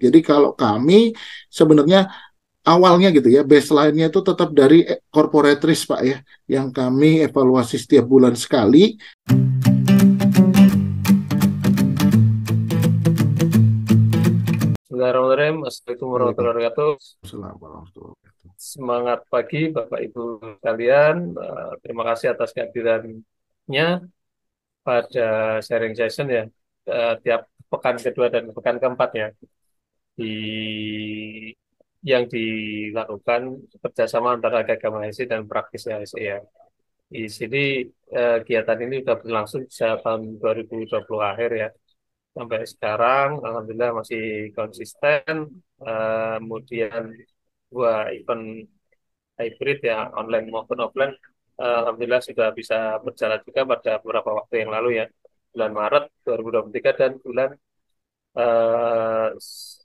Jadi kalau kami sebenarnya awalnya gitu ya, baseline-nya itu tetap dari corporate risk Pak ya, yang kami evaluasi setiap bulan sekali. Bismillahirrahmanirrahim. Assalamualaikum warahmatullahi wabarakatuh. Assalamualaikum. Semangat pagi Bapak Ibu sekalian. Terima kasih atas kehadirannya pada sharing session ya. Tiap pekan kedua dan pekan keempat ya. Di yang dilakukan kerjasama antara Gagama HSI dan Praktis HSI ya. Di sini kegiatan ini sudah berlangsung sejak tahun 2020 akhir ya. Sampai sekarang, alhamdulillah masih konsisten. Kemudian dua event hybrid ya, online maupun offline, alhamdulillah sudah bisa berjalan juga pada beberapa waktu yang lalu ya, bulan Maret 2023 dan bulan eh, s-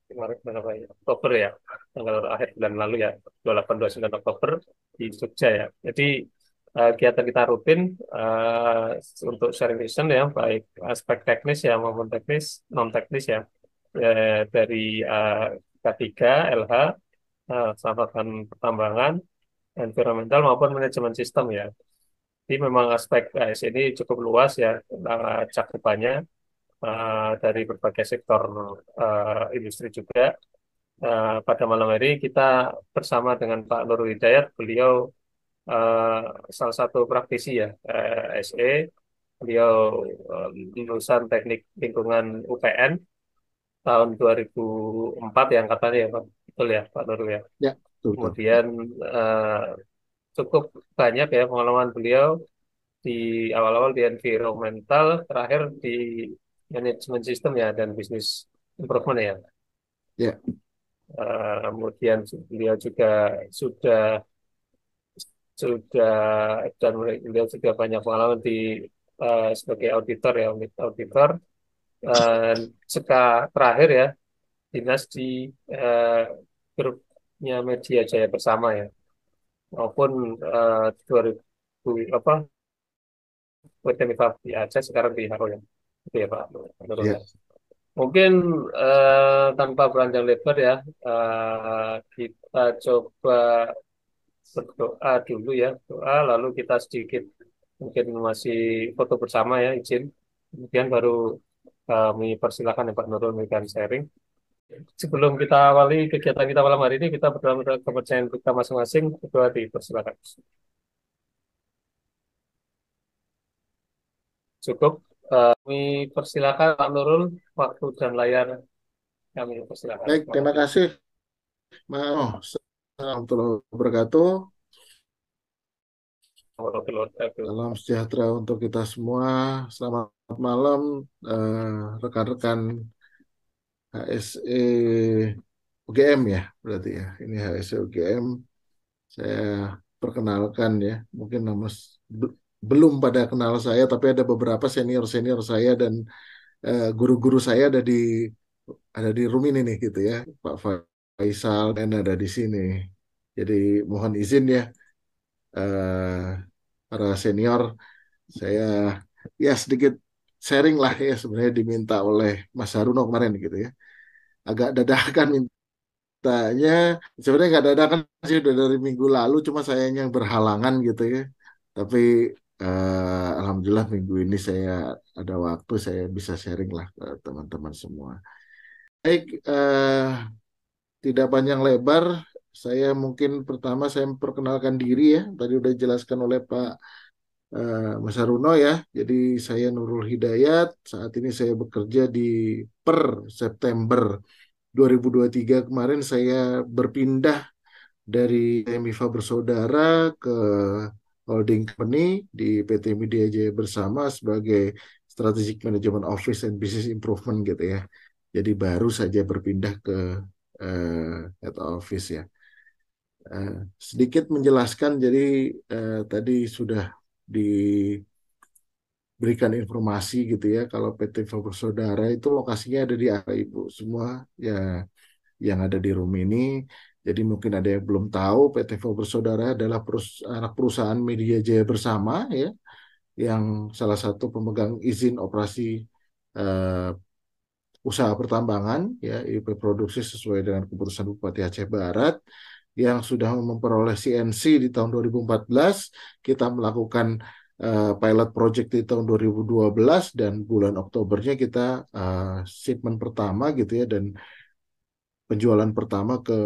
kemarin bulan apa ya? Oktober ya, tanggal akhir bulan lalu ya, 28-29 Oktober di Jogja ya. Jadi kegiatan kita rutin untuk sharing session ya, baik aspek teknis ya maupun teknis, non teknis ya, dari K3, LH, catatan pertambangan, environmental maupun manajemen sistem ya. Jadi memang aspek AS ini cukup luas ya, cakupannya dari berbagai sektor industri juga. Pada malam hari kita bersama dengan Pak Nurul Hidayat, beliau eh, salah satu praktisi ya, SE, beliau lulusan Teknik Lingkungan UPN tahun 2004 ya angkatannya ya Pak, betul ya Pak Nurul ya. Ya, betul, betul. Kemudian eh, cukup banyak ya pengalaman beliau di awal-awal di environmental, terakhir di manajemen sistem ya dan bisnis improvement ya. Ya, Kemudian beliau juga sudah sudah dan beliau juga banyak pengalaman di sebagai auditor ya, auditor. Dan terakhir ya dinas di eh, grupnya Media Jaya Bersama ya, maupun 2000 apa PT Mitra di Aceh sekarang di Haro ya. Itu ya Pak Nurul ya. ya. Mungkin tanpa beranjang lebar ya, kita coba berdoa dulu ya, doa lalu kita sedikit mungkin masih foto bersama ya, izin. Kemudian baru kami persilakan ya Pak Nurul memberikan sharing. Sebelum kita awali kegiatan kita malam hari ini, kita berdoa menurut kepercayaan kita masing-masing, berdoa dipersilakan. Cukup. Kami persilakan Pak Nurul, waktu dan layar kami persilakan. Baik, terima kasih. Warahmatullahi wabarakatuh. Salam sejahtera untuk kita semua. Selamat malam, rekan-rekan HSE UGM ya, berarti ya. Ini HSE UGM. Saya perkenalkan ya. Mungkin belum pada kenal saya, tapi ada beberapa senior-senior saya dan guru-guru saya ada di room ini nih gitu ya. Pak Faisal dan ada di sini. Jadi mohon izin ya, eh, para senior, saya ya sedikit sharing lah ya, sebenarnya diminta oleh Mas Haruno kemarin gitu ya. Agak dadakan mintanya, sebenarnya nggak dadakan sih, udah dari minggu lalu, cuma sayanya yang berhalangan gitu ya. Tapi alhamdulillah minggu ini saya ada waktu, saya bisa sharing lah ke teman-teman semua. Baik, tidak panjang lebar, saya mungkin pertama saya memperkenalkan diri ya. Tadi udah dijelaskan oleh Pak Mas Haruno ya. Jadi saya Nurul Hidayat. Saat ini saya bekerja di per September 2023 kemarin saya berpindah dari MIFA Bersaudara ke holding company di PT Media Jaya Bersama sebagai Strategic Management Office and Business Improvement gitu ya. Jadi baru saja berpindah ke head office ya. Sedikit menjelaskan, jadi tadi sudah diberikan informasi gitu ya, kalau PT Faber Saudara itu lokasinya ada di area Ibu semua ya yang ada di room ini. Jadi mungkin ada yang belum tahu, PT Faber Saudara adalah anak perusahaan Media Jaya Bersama ya, yang salah satu pemegang izin operasi eh, usaha pertambangan, ya IP produksi sesuai dengan keputusan Bupati Aceh Barat yang sudah memperoleh CNC di tahun 2014. Kita melakukan pilot project di tahun 2012 dan bulan Oktobernya kita shipment pertama gitu ya, dan penjualan pertama ke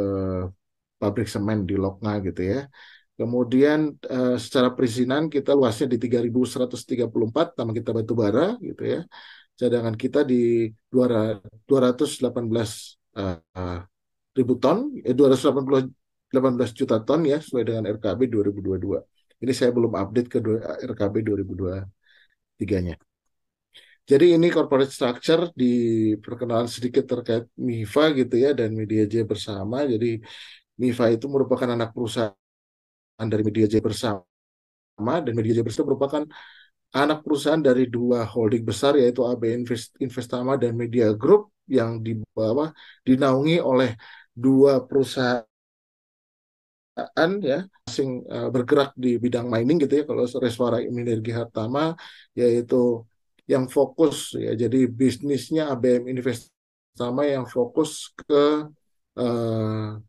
pabrik semen di Lokna gitu ya. Kemudian secara perizinan kita luasnya di 3.134 tambang kita batu bara gitu ya. Cadangan kita di 218 ribu ton, 218 juta ton ya, sesuai dengan RKB 2022. Ini saya belum update ke RKB 2023-nya. Jadi ini corporate structure, di perkenalan sedikit terkait MIFA gitu ya dan Media J bersama. Jadi MIFA itu merupakan anak perusahaan dari Media J bersama, dan Media J bersama merupakan anak perusahaan dari dua holding besar yaitu AB Investama dan Media Group yang di bawah dinaungi oleh dua perusahaan ya, asing bergerak di bidang mining gitu ya. Kalau Reswara Minergi Hartama yaitu yang fokus ya, jadi bisnisnya ABM Investama yang fokus ke uh,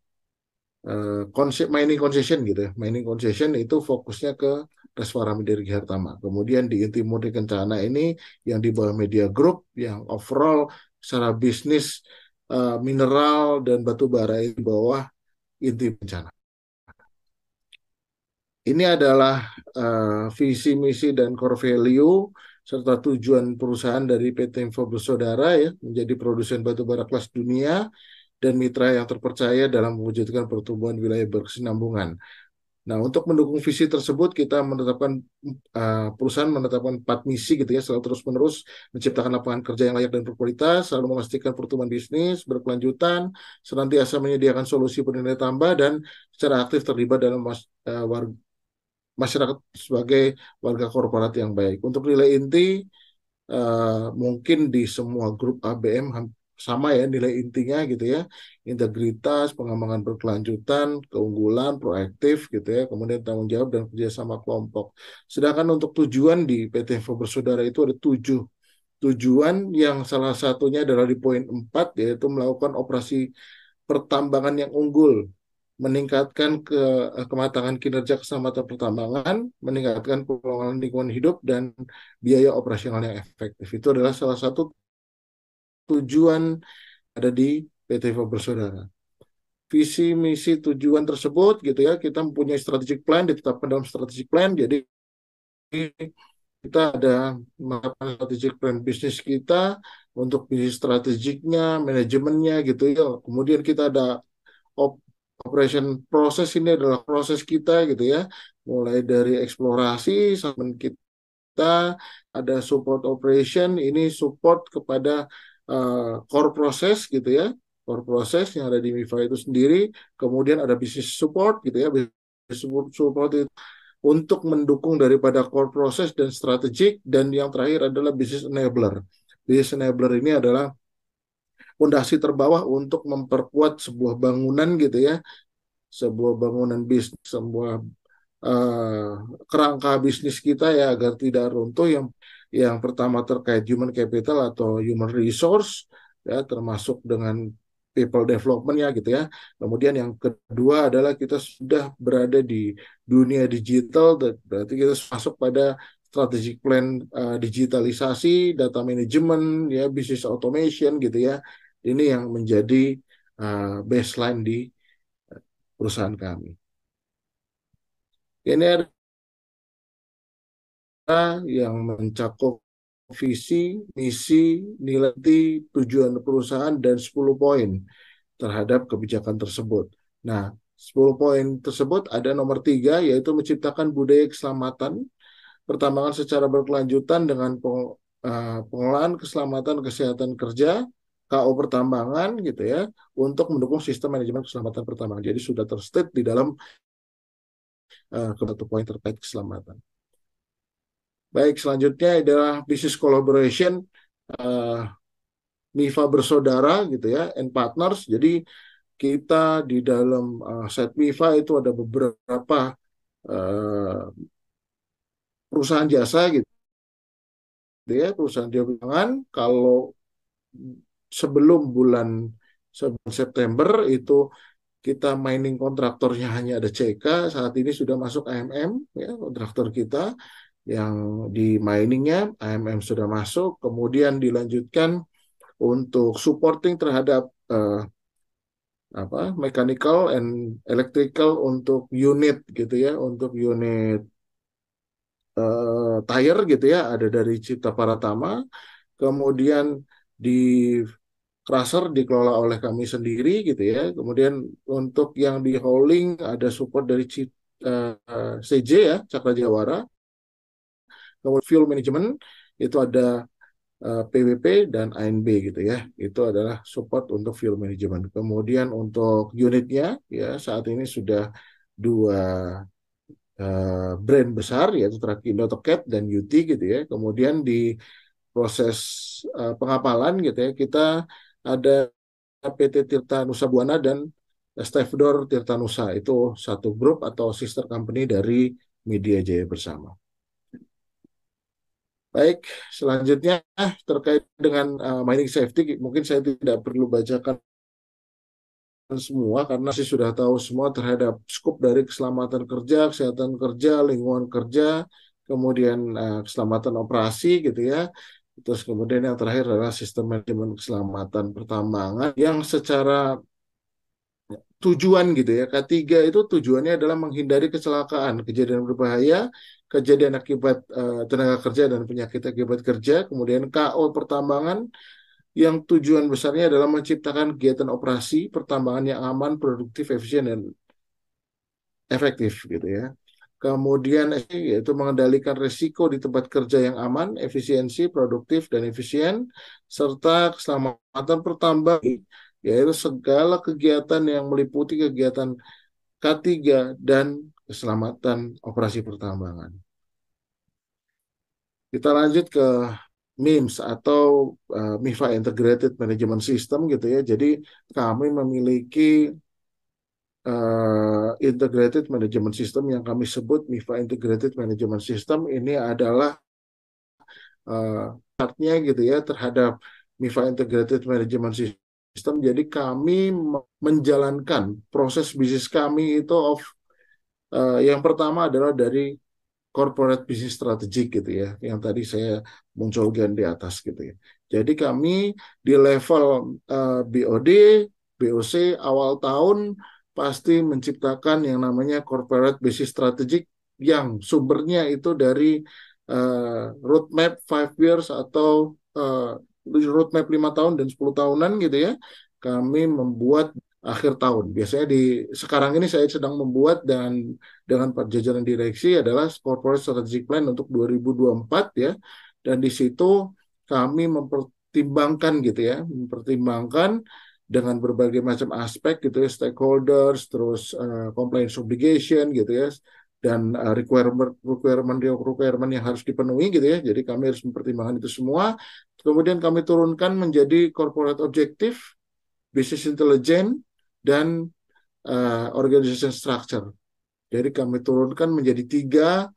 mining concession gitu ya. Mining concession itu fokusnya ke Reswara Minergi Hartama. Kemudian di Inti Murni Kencana ini yang di bawah Media Group yang overall secara bisnis mineral dan batu bara di bawah Inti Kencana. Ini adalah visi, misi, dan core value serta tujuan perusahaan dari PT Info Bersaudara ya, menjadi produsen batu bara kelas dunia dan mitra yang terpercaya dalam mewujudkan pertumbuhan wilayah berkesinambungan. Nah, untuk mendukung visi tersebut, kita menetapkan perusahaan menetapkan 4 misi gitu ya, selalu terus-menerus menciptakan lapangan kerja yang layak dan berkualitas, selalu memastikan pertumbuhan bisnis berkelanjutan, senantiasa menyediakan solusi bernilai tambah, dan secara aktif terlibat dalam masyarakat sebagai warga korporat yang baik. Untuk nilai inti, mungkin di semua grup ABM sama ya nilai intinya gitu ya, integritas, pengembangan berkelanjutan, keunggulan, proaktif gitu ya, kemudian tanggung jawab dan kerjasama kelompok. Sedangkan untuk tujuan di PT Info Bersaudara itu ada 7 tujuan, yang salah satunya adalah di poin 4 yaitu melakukan operasi pertambangan yang unggul, meningkatkan kematangan kinerja keselamatan pertambangan, meningkatkan pengelolaan lingkungan hidup, dan biaya operasional yang efektif. Itu adalah salah satu tujuan ada di PT Viva Bersaudara. Visi, misi, tujuan tersebut gitu ya, kita mempunyai strategic plan, ditetapkan dalam strategic plan. Jadi kita ada strategic plan bisnis kita untuk bisnis strategiknya, manajemennya gitu ya. Kemudian kita ada operation proses, ini adalah proses kita gitu ya, mulai dari eksplorasi sampai kita ada support operation, ini support kepada core proses gitu ya, core proses yang ada di MIFA itu sendiri. Kemudian ada business support gitu ya, business support itu untuk mendukung daripada core proses dan strategik, dan yang terakhir adalah business enabler. Business enabler ini adalah fondasi terbawah untuk memperkuat sebuah bangunan gitu ya, sebuah bangunan bisnis, sebuah uh, kerangka bisnis kita ya, agar tidak runtuh. Yang pertama terkait human capital atau human resource ya, termasuk dengan people development ya gitu ya. Kemudian yang kedua adalah kita sudah berada di dunia digital, berarti kita masuk pada strategic plan digitalisasi, data management ya, business automation gitu ya. Ini yang menjadi baseline di perusahaan kami. Ini ada yang mencakup visi, misi, nilai, tujuan perusahaan, dan 10 poin terhadap kebijakan tersebut. Nah, 10 poin tersebut ada nomor 3, yaitu menciptakan budaya keselamatan pertambangan secara berkelanjutan dengan pengelolaan keselamatan kesehatan kerja, KO pertambangan gitu ya, untuk mendukung sistem manajemen keselamatan pertambangan. Jadi sudah terstate di dalam satu poin terkait keselamatan. Baik, selanjutnya adalah business collaboration, MIFA bersaudara gitu ya, and partners. Jadi kita di dalam set MIFA itu ada beberapa uh, perusahaan jasa gitu ya, perusahaan jasa. Kalau sebelum bulan September itu kita mining kontraktornya hanya ada CK, saat ini sudah masuk AMM ya kontraktor kita yang di miningnya AMM sudah masuk, kemudian dilanjutkan untuk supporting terhadap mechanical and electrical untuk unit gitu ya, untuk unit tire gitu ya, ada dari Cipta Paratama, kemudian di crusher dikelola oleh kami sendiri gitu ya, kemudian untuk yang di hauling ada support dari CJ ya, Cakra Jawara, kemudian fuel management itu ada PWP dan ANB gitu ya. Itu adalah support untuk fuel management. Kemudian untuk unitnya ya saat ini sudah dua brand besar yaitu Trakindo Toket dan UT gitu ya. Kemudian di proses pengapalan gitu ya kita ada PT Tirta Nusa Buana dan Stefdor Tirta Nusa itu satu grup atau sister company dari Media Jaya Bersama. Baik, selanjutnya terkait dengan mining safety, mungkin saya tidak perlu bacakan semua karena saya sudah tahu semua terhadap skop dari keselamatan kerja, kesehatan kerja, lingkungan kerja, kemudian keselamatan operasi gitu ya. Terus kemudian yang terakhir adalah sistem manajemen keselamatan pertambangan yang secara tujuan gitu ya. Ketiga itu tujuannya adalah menghindari kecelakaan, kejadian berbahaya, kejadian akibat tenaga kerja dan penyakit akibat kerja. Kemudian KO pertambangan yang tujuan besarnya adalah menciptakan kegiatan operasi pertambangan yang aman, produktif, efisien dan efektif gitu ya. Kemudian yaitu mengendalikan risiko di tempat kerja yang aman, efisiensi, produktif dan efisien serta keselamatan pertambangan yaitu segala kegiatan yang meliputi kegiatan K3 dan keselamatan operasi pertambangan. Kita lanjut ke MIMS atau MIFA Integrated Management System gitu ya. Jadi kami memiliki Integrated Management System yang kami sebut MIFA Integrated Management System ini adalah artnya gitu ya terhadap MIFA Integrated Management System. Jadi kami menjalankan proses bisnis kami itu yang pertama adalah dari corporate business strategic gitu ya, yang tadi saya munculkan di atas gitu ya. Jadi kami di level BOD, BOC awal tahun pasti menciptakan yang namanya corporate business strategic yang sumbernya itu dari roadmap 5 years atau roadmap 5 tahun dan 10 tahunan gitu ya. Kami membuat akhir tahun. Biasanya sekarang ini saya sedang membuat dan dengan jajaran direksi adalah corporate strategic plan untuk 2024 ya. Dan di situ kami mempertimbangkan gitu ya, mempertimbangkan dengan berbagai macam aspek gitu ya, stakeholders, terus compliance obligation gitu ya, dan requirement yang harus dipenuhi gitu ya. Jadi kami harus mempertimbangkan itu semua. Kemudian kami turunkan menjadi corporate objective, business intelligence, dan organization structure. Jadi kami turunkan menjadi 3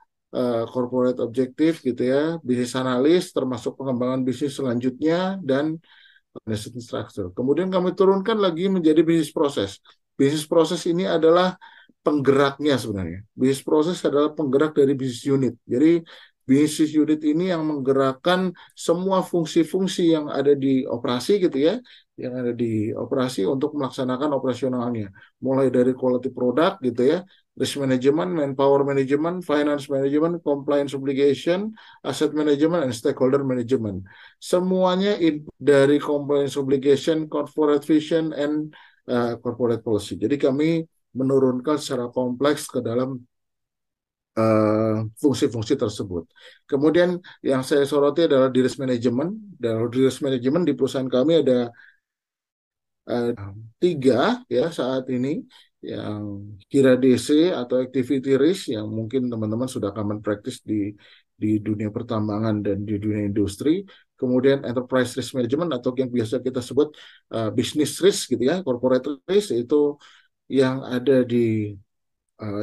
corporate objective gitu ya, business analyst termasuk pengembangan bisnis selanjutnya dan organization structure. Kemudian kami turunkan lagi menjadi business process. Business process ini adalah penggeraknya sebenarnya. Business process adalah penggerak dari business unit. Jadi business unit ini yang menggerakkan semua fungsi-fungsi yang ada di operasi gitu ya, yang ada di operasi untuk melaksanakan operasionalnya. Mulai dari quality product gitu ya, risk management, manpower management, finance management, compliance obligation, asset management, and stakeholder management. Semuanya dari compliance obligation, corporate vision, and corporate policy. Jadi kami menurunkan secara kompleks ke dalam fungsi-fungsi tersebut. Kemudian yang saya soroti adalah di risk management. Dan di risk management di perusahaan kami ada 3 ya saat ini yang kira DC atau activity risk yang mungkin teman-teman sudah common practice di dunia pertambangan dan di dunia industri. Kemudian enterprise risk management atau yang biasa kita sebut business risk gitu ya, corporate risk itu yang ada di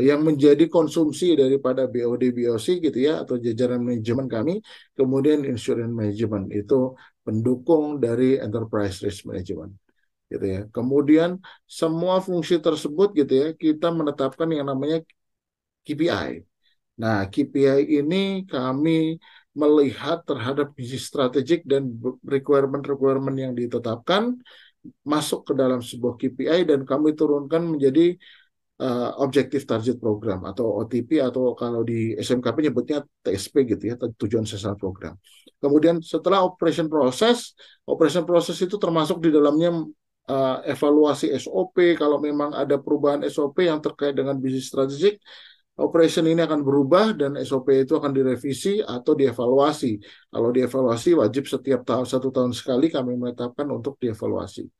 yang menjadi konsumsi daripada BOD BOC gitu ya, atau jajaran manajemen kami, kemudian insurance management itu pendukung dari enterprise risk management gitu ya. Kemudian semua fungsi tersebut gitu ya, kita menetapkan yang namanya KPI. Nah, KPI ini kami melihat terhadap visi strategik dan requirement-requirement yang ditetapkan masuk ke dalam sebuah KPI dan kami turunkan menjadi Objective Target Program atau OTP, atau kalau di SMKP nyebutnya TSP gitu ya, tujuan sasaran program. Kemudian setelah operation proses itu termasuk di dalamnya evaluasi SOP. Kalau memang ada perubahan SOP yang terkait dengan bisnis strategik, operation ini akan berubah dan SOP itu akan direvisi atau dievaluasi. Kalau dievaluasi wajib setiap tahun, 1 tahun sekali kami menetapkan untuk dievaluasi.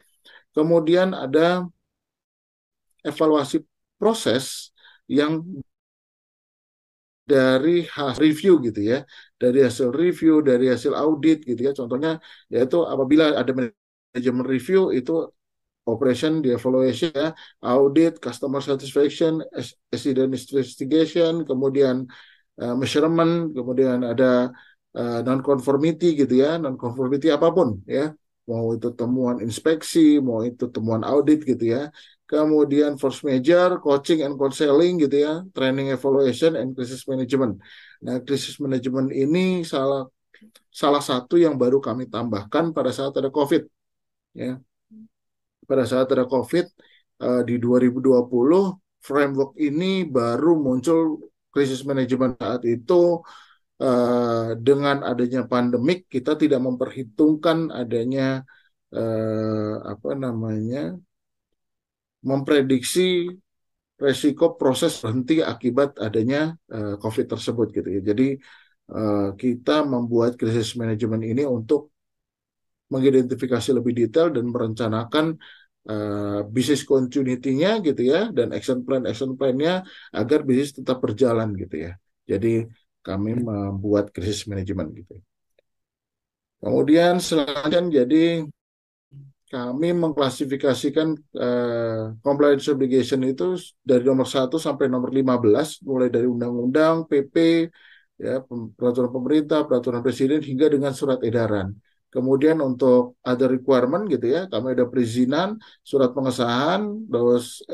Kemudian ada evaluasi proses yang dari hasil review gitu ya, dari hasil review, dari hasil audit gitu ya. Contohnya yaitu apabila ada manajemen review itu operation di evaluation ya, audit, customer satisfaction, accident investigation, kemudian measurement, kemudian ada non conformity gitu ya, non conformity apapun ya, mau itu temuan inspeksi, mau itu temuan audit gitu ya. Kemudian force major, coaching and counseling gitu ya, training evaluation and crisis management. Nah, crisis management ini salah satu yang baru kami tambahkan pada saat ada COVID ya. Pada saat ada COVID di 2020, framework ini baru muncul. Krisis manajemen saat itu dengan adanya pandemik kita tidak memperhitungkan adanya apa namanya, memprediksi resiko proses berhenti akibat adanya COVID tersebut gitu ya. Jadi kita membuat krisis manajemen ini untuk mengidentifikasi lebih detail dan merencanakan bisnis continuity-nya gitu ya, dan action plan-nya agar bisnis tetap berjalan gitu ya. Jadi kami membuat krisis manajemen gitu. Kemudian selanjutnya jadi kami mengklasifikasikan compliance obligation itu dari nomor 1 sampai nomor 15, mulai dari undang-undang, PP, ya, peraturan pemerintah, peraturan presiden, hingga dengan surat edaran. Kemudian untuk other requirement gitu ya, kami ada perizinan, surat pengesahan, terus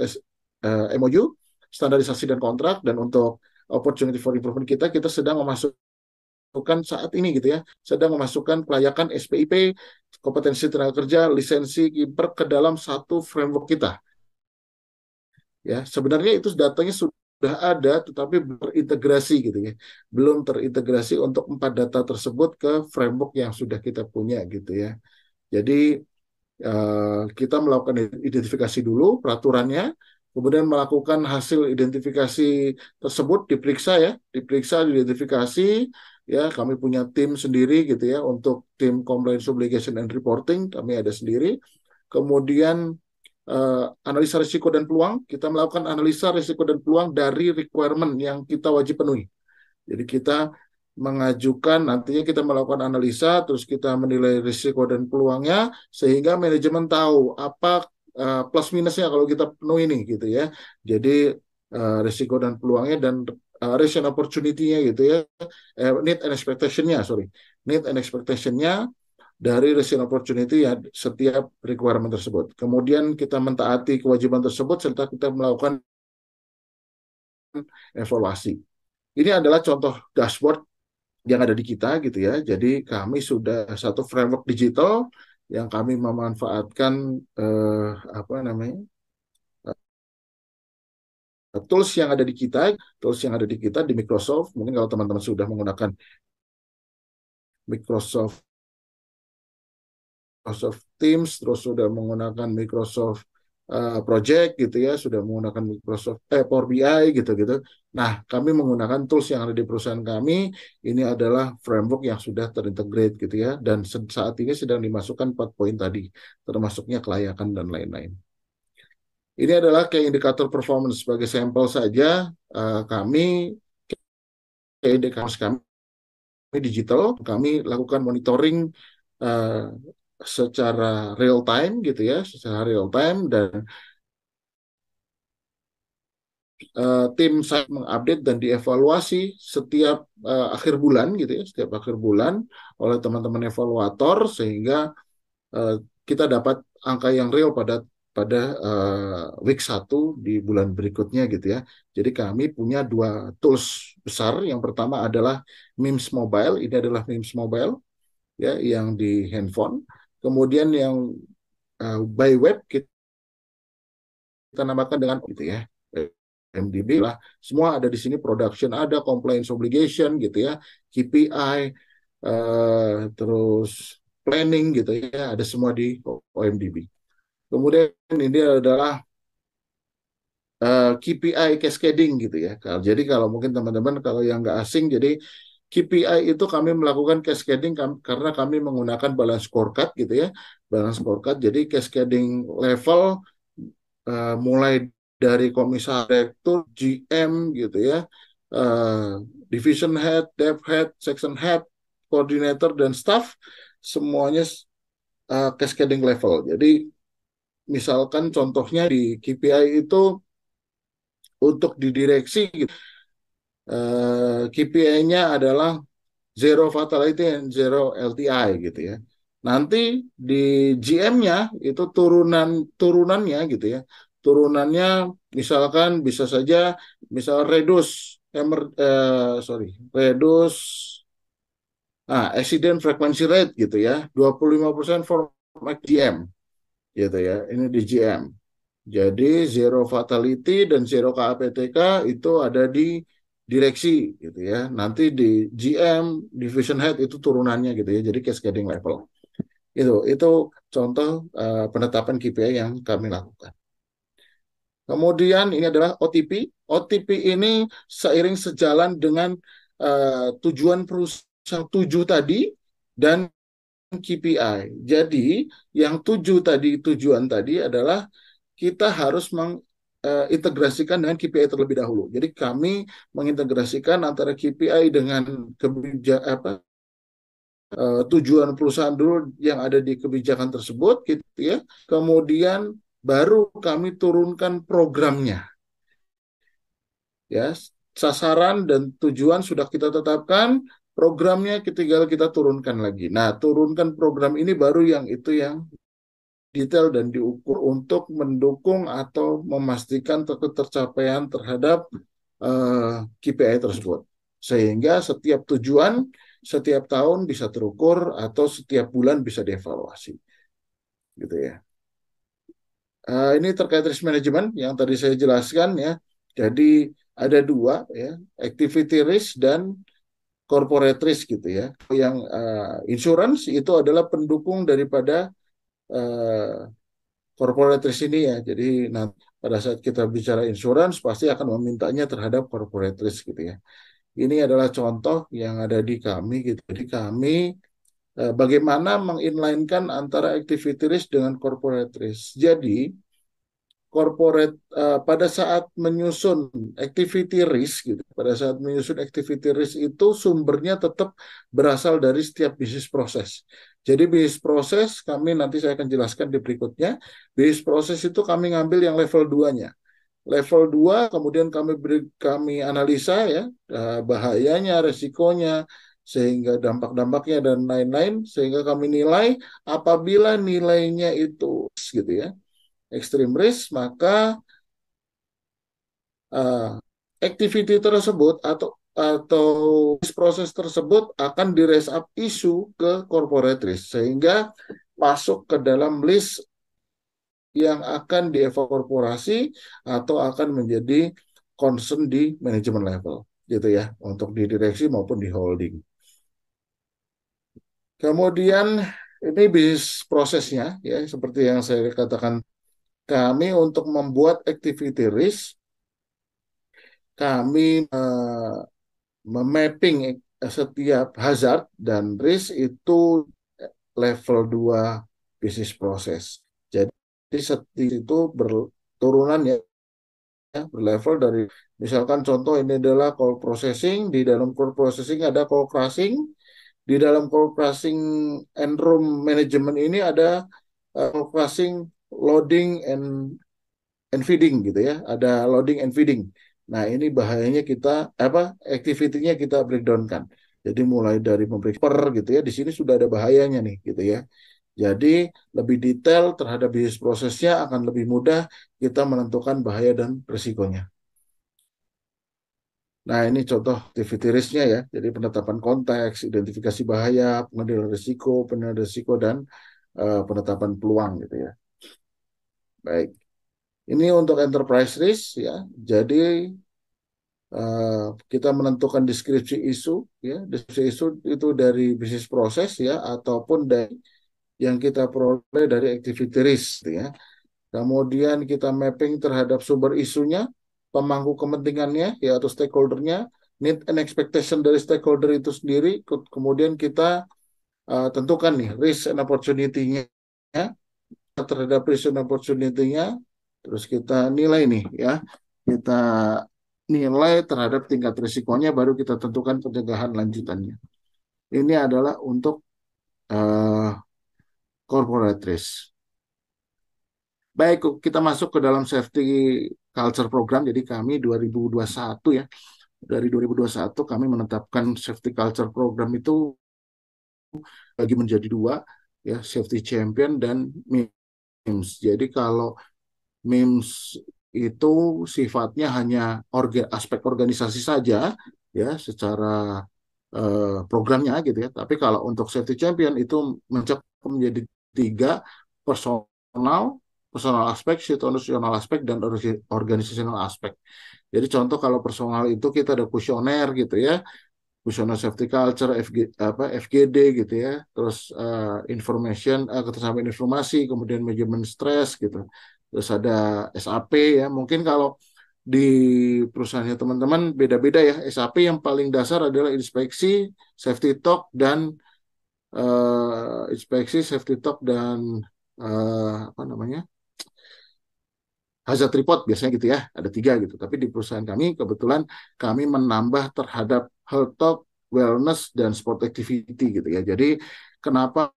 MOU, standarisasi dan kontrak, dan untuk opportunity for improvement kita sedang memasukkan saat ini gitu ya, sedang memasukkan kelayakan SPIP, kompetensi tenaga kerja, lisensi kiper ke dalam satu framework kita. Ya, sebenarnya itu datanya sudah ada, tetapi berintegrasi gitu ya, belum terintegrasi untuk 4 data tersebut ke framework yang sudah kita punya gitu ya. Jadi kita melakukan identifikasi dulu peraturannya, kemudian melakukan hasil identifikasi tersebut, diperiksa, diidentifikasi ya. Kami punya tim sendiri gitu ya, untuk tim compliance obligation and reporting kami ada sendiri. Kemudian analisa risiko dan peluang, kita melakukan analisa risiko dan peluang dari requirement yang kita wajib penuhi. Jadi kita mengajukan, nantinya kita melakukan analisa, terus kita menilai risiko dan peluangnya, sehingga manajemen tahu apa plus minusnya kalau kita penuhi ini gitu ya. Jadi risiko dan peluangnya dan risk and opportunity-nya gitu ya, need and expectation-nya, need and expectation-nya dari risk and opportunity ya, setiap requirement tersebut. Kemudian kita mentaati kewajiban tersebut serta kita melakukan evaluasi. Ini adalah contoh dashboard yang ada di kita gitu ya. Jadi kami sudah satu framework digital yang kami memanfaatkan apa namanya, tools yang ada di kita di Microsoft. Mungkin kalau teman-teman sudah menggunakan Microsoft Teams, terus sudah menggunakan Microsoft Project gitu ya, sudah menggunakan Microsoft Power BI gitu-gitu. Nah, kami menggunakan tools yang ada di perusahaan kami. Ini adalah framework yang sudah terintegrate gitu ya, dan saat ini sedang dimasukkan 4 poin tadi, termasuknya kelayakan dan lain-lain. Ini adalah kayak indikator performance sebagai sampel saja. Kami kayak indikator kami digital, kami lakukan monitoring secara real time gitu ya, secara real time, dan tim saya mengupdate dan dievaluasi setiap akhir bulan gitu ya, setiap akhir bulan oleh teman-teman evaluator sehingga eh, kita dapat angka yang real pada pada week 1 di bulan berikutnya gitu ya. Jadi kami punya dua tools besar. Yang pertama adalah MIMS Mobile. Ini adalah MIMS Mobile ya yang di handphone. Kemudian yang by web kita namakan dengan gitu ya. MDB lah, semua ada di sini, production ada, compliance obligation gitu ya, KPI, terus planning gitu ya, ada semua di OMDB. Kemudian ini adalah KPI cascading gitu ya. Jadi kalau mungkin teman-teman kalau yang nggak asing, jadi KPI itu kami melakukan cascading karena kami menggunakan balance scorecard gitu ya, balance scorecard. Jadi cascading level mulai dari komisaris, direktur, GM gitu ya, uh, division head, dev head, section head, coordinator dan staff semuanya cascading level. Jadi misalkan contohnya di KPI itu untuk di direksi KPI-nya adalah zero fatality and zero LTI gitu ya. Nanti di GM-nya itu turunannya gitu ya. Turunannya misalkan bisa saja misal reduce accident frequency rate gitu ya. 25% for GM gitu ya. Ini di GM. Jadi zero fatality dan zero KAPTK itu ada di direksi gitu ya. Nanti di GM, division head itu turunannya gitu ya. Jadi cascading level. Itu contoh penetapan KPI yang kami lakukan. Kemudian ini adalah OTP. OTP ini seiring sejalan dengan tujuan perusahaan 7 tadi dan KPI. Jadi yang 7 tadi, tujuan tadi adalah kita harus mengintegrasikan dengan KPI terlebih dahulu. Jadi kami mengintegrasikan antara KPI dengan tujuan perusahaan dulu yang ada di kebijakan tersebut, gitu ya. Kemudian baru kami turunkan programnya, ya. Sasaran dan tujuan sudah kita tetapkan, programnya tinggal kita turunkan lagi. Nah, turunkan program ini baru yang itu yang detail dan diukur untuk mendukung atau memastikan tercapaian terhadap KPI tersebut. Sehingga setiap tujuan, setiap tahun bisa terukur atau setiap bulan bisa dievaluasi. Gitu ya. Ini terkait risk management yang tadi saya jelaskan ya. Jadi ada dua ya, activity risk dan corporate risk gitu ya. Yang insurance itu adalah pendukung daripada uh, corporate risk ini ya. Jadi nanti pada saat kita bicara insurance pasti akan memintanya terhadap corporate risk gitu ya. Ini adalah contoh yang ada di kami gitu. Jadi kami bagaimana menginlinekan antara activity risk dengan corporate risk. Jadi pada saat menyusun activity risk gitu, pada saat menyusun activity risk itu sumbernya tetap berasal dari setiap bisnis proses. Jadi bisnis proses kami nanti saya akan jelaskan di berikutnya. Bisnis proses itu kami ngambil yang level 2-nya. Level 2 kemudian kami analisa ya bahayanya, resikonya, sehingga dampak-dampaknya dan lain-lain, sehingga kami nilai apabila nilainya itu gitu ya extreme risk, maka uh, activity tersebut atau proses tersebut akan di raise up isu ke corporate risk sehingga masuk ke dalam list yang akan dievaluasi atau akan menjadi concern di manajemen level gitu ya untuk di direksi maupun di holding. Kemudian ini bisnis prosesnya ya seperti yang saya katakan, kami untuk membuat activity risk kami memapping setiap hazard dan risk itu level 2 bisnis proses. Jadi setiap itu berturunan ya, berlevel dari misalkan contoh ini adalah call processing, di dalam call processing ada call crashing, di dalam call crashing and room management ini ada call crashing, loading and and feeding gitu ya, ada loading and feeding. Nah, ini bahayanya kita activity-nya kita breakdown kan. Jadi mulai dari pemeriksa gitu ya, di sini sudah ada bahayanya nih gitu ya. Jadi lebih detail terhadap bisnis prosesnya akan lebih mudah kita menentukan bahaya dan risikonya. Nah, ini contoh activity risk-nya ya. Jadi penetapan konteks, identifikasi bahaya, pengendalian risiko dan penetapan peluang gitu ya. Baik. Ini untuk enterprise risk ya. Jadi kita menentukan deskripsi isu ya. Deskripsi isu itu dari bisnis proses ya ataupun dari yang kita peroleh dari activity risk gitu ya. Kemudian kita mapping terhadap sumber isunya, pemangku kepentingannya ya atau stakeholdernya, need and expectation dari stakeholder itu sendiri. Kemudian kita tentukan nih risk and opportunity-nya ya, terhadap risk and opportunity-nya. Terus kita nilai nih ya, kita nilai terhadap tingkat risikonya, baru kita tentukan pencegahan lanjutannya. Ini adalah untuk uh, corporate risk. Baik, kita masuk ke dalam safety culture program. Jadi kami 2021 ya, dari 2021 kami menetapkan safety culture program itu bagi menjadi dua, ya, safety champion dan MIMS. Jadi kalau MIMS itu sifatnya hanya aspek organisasi saja, ya, secara programnya gitu ya. Tapi kalau untuk safety champion itu mencakup menjadi tiga: personal, personal aspek, situational aspek, dan organizational aspek. Jadi contoh kalau personal itu kita ada kuesioner gitu ya, kuesioner safety culture, FGD gitu ya, terus ketersampaian informasi, kemudian manajemen stres gitu. Terus ada SAP ya, mungkin kalau di perusahaannya teman-teman beda-beda ya. SAP yang paling dasar adalah inspeksi, safety talk, dan apa namanya, hazard report biasanya gitu ya, ada tiga gitu. Tapi di perusahaan kami kebetulan kami menambah terhadap health talk, wellness, dan sport activity gitu ya. Jadi kenapa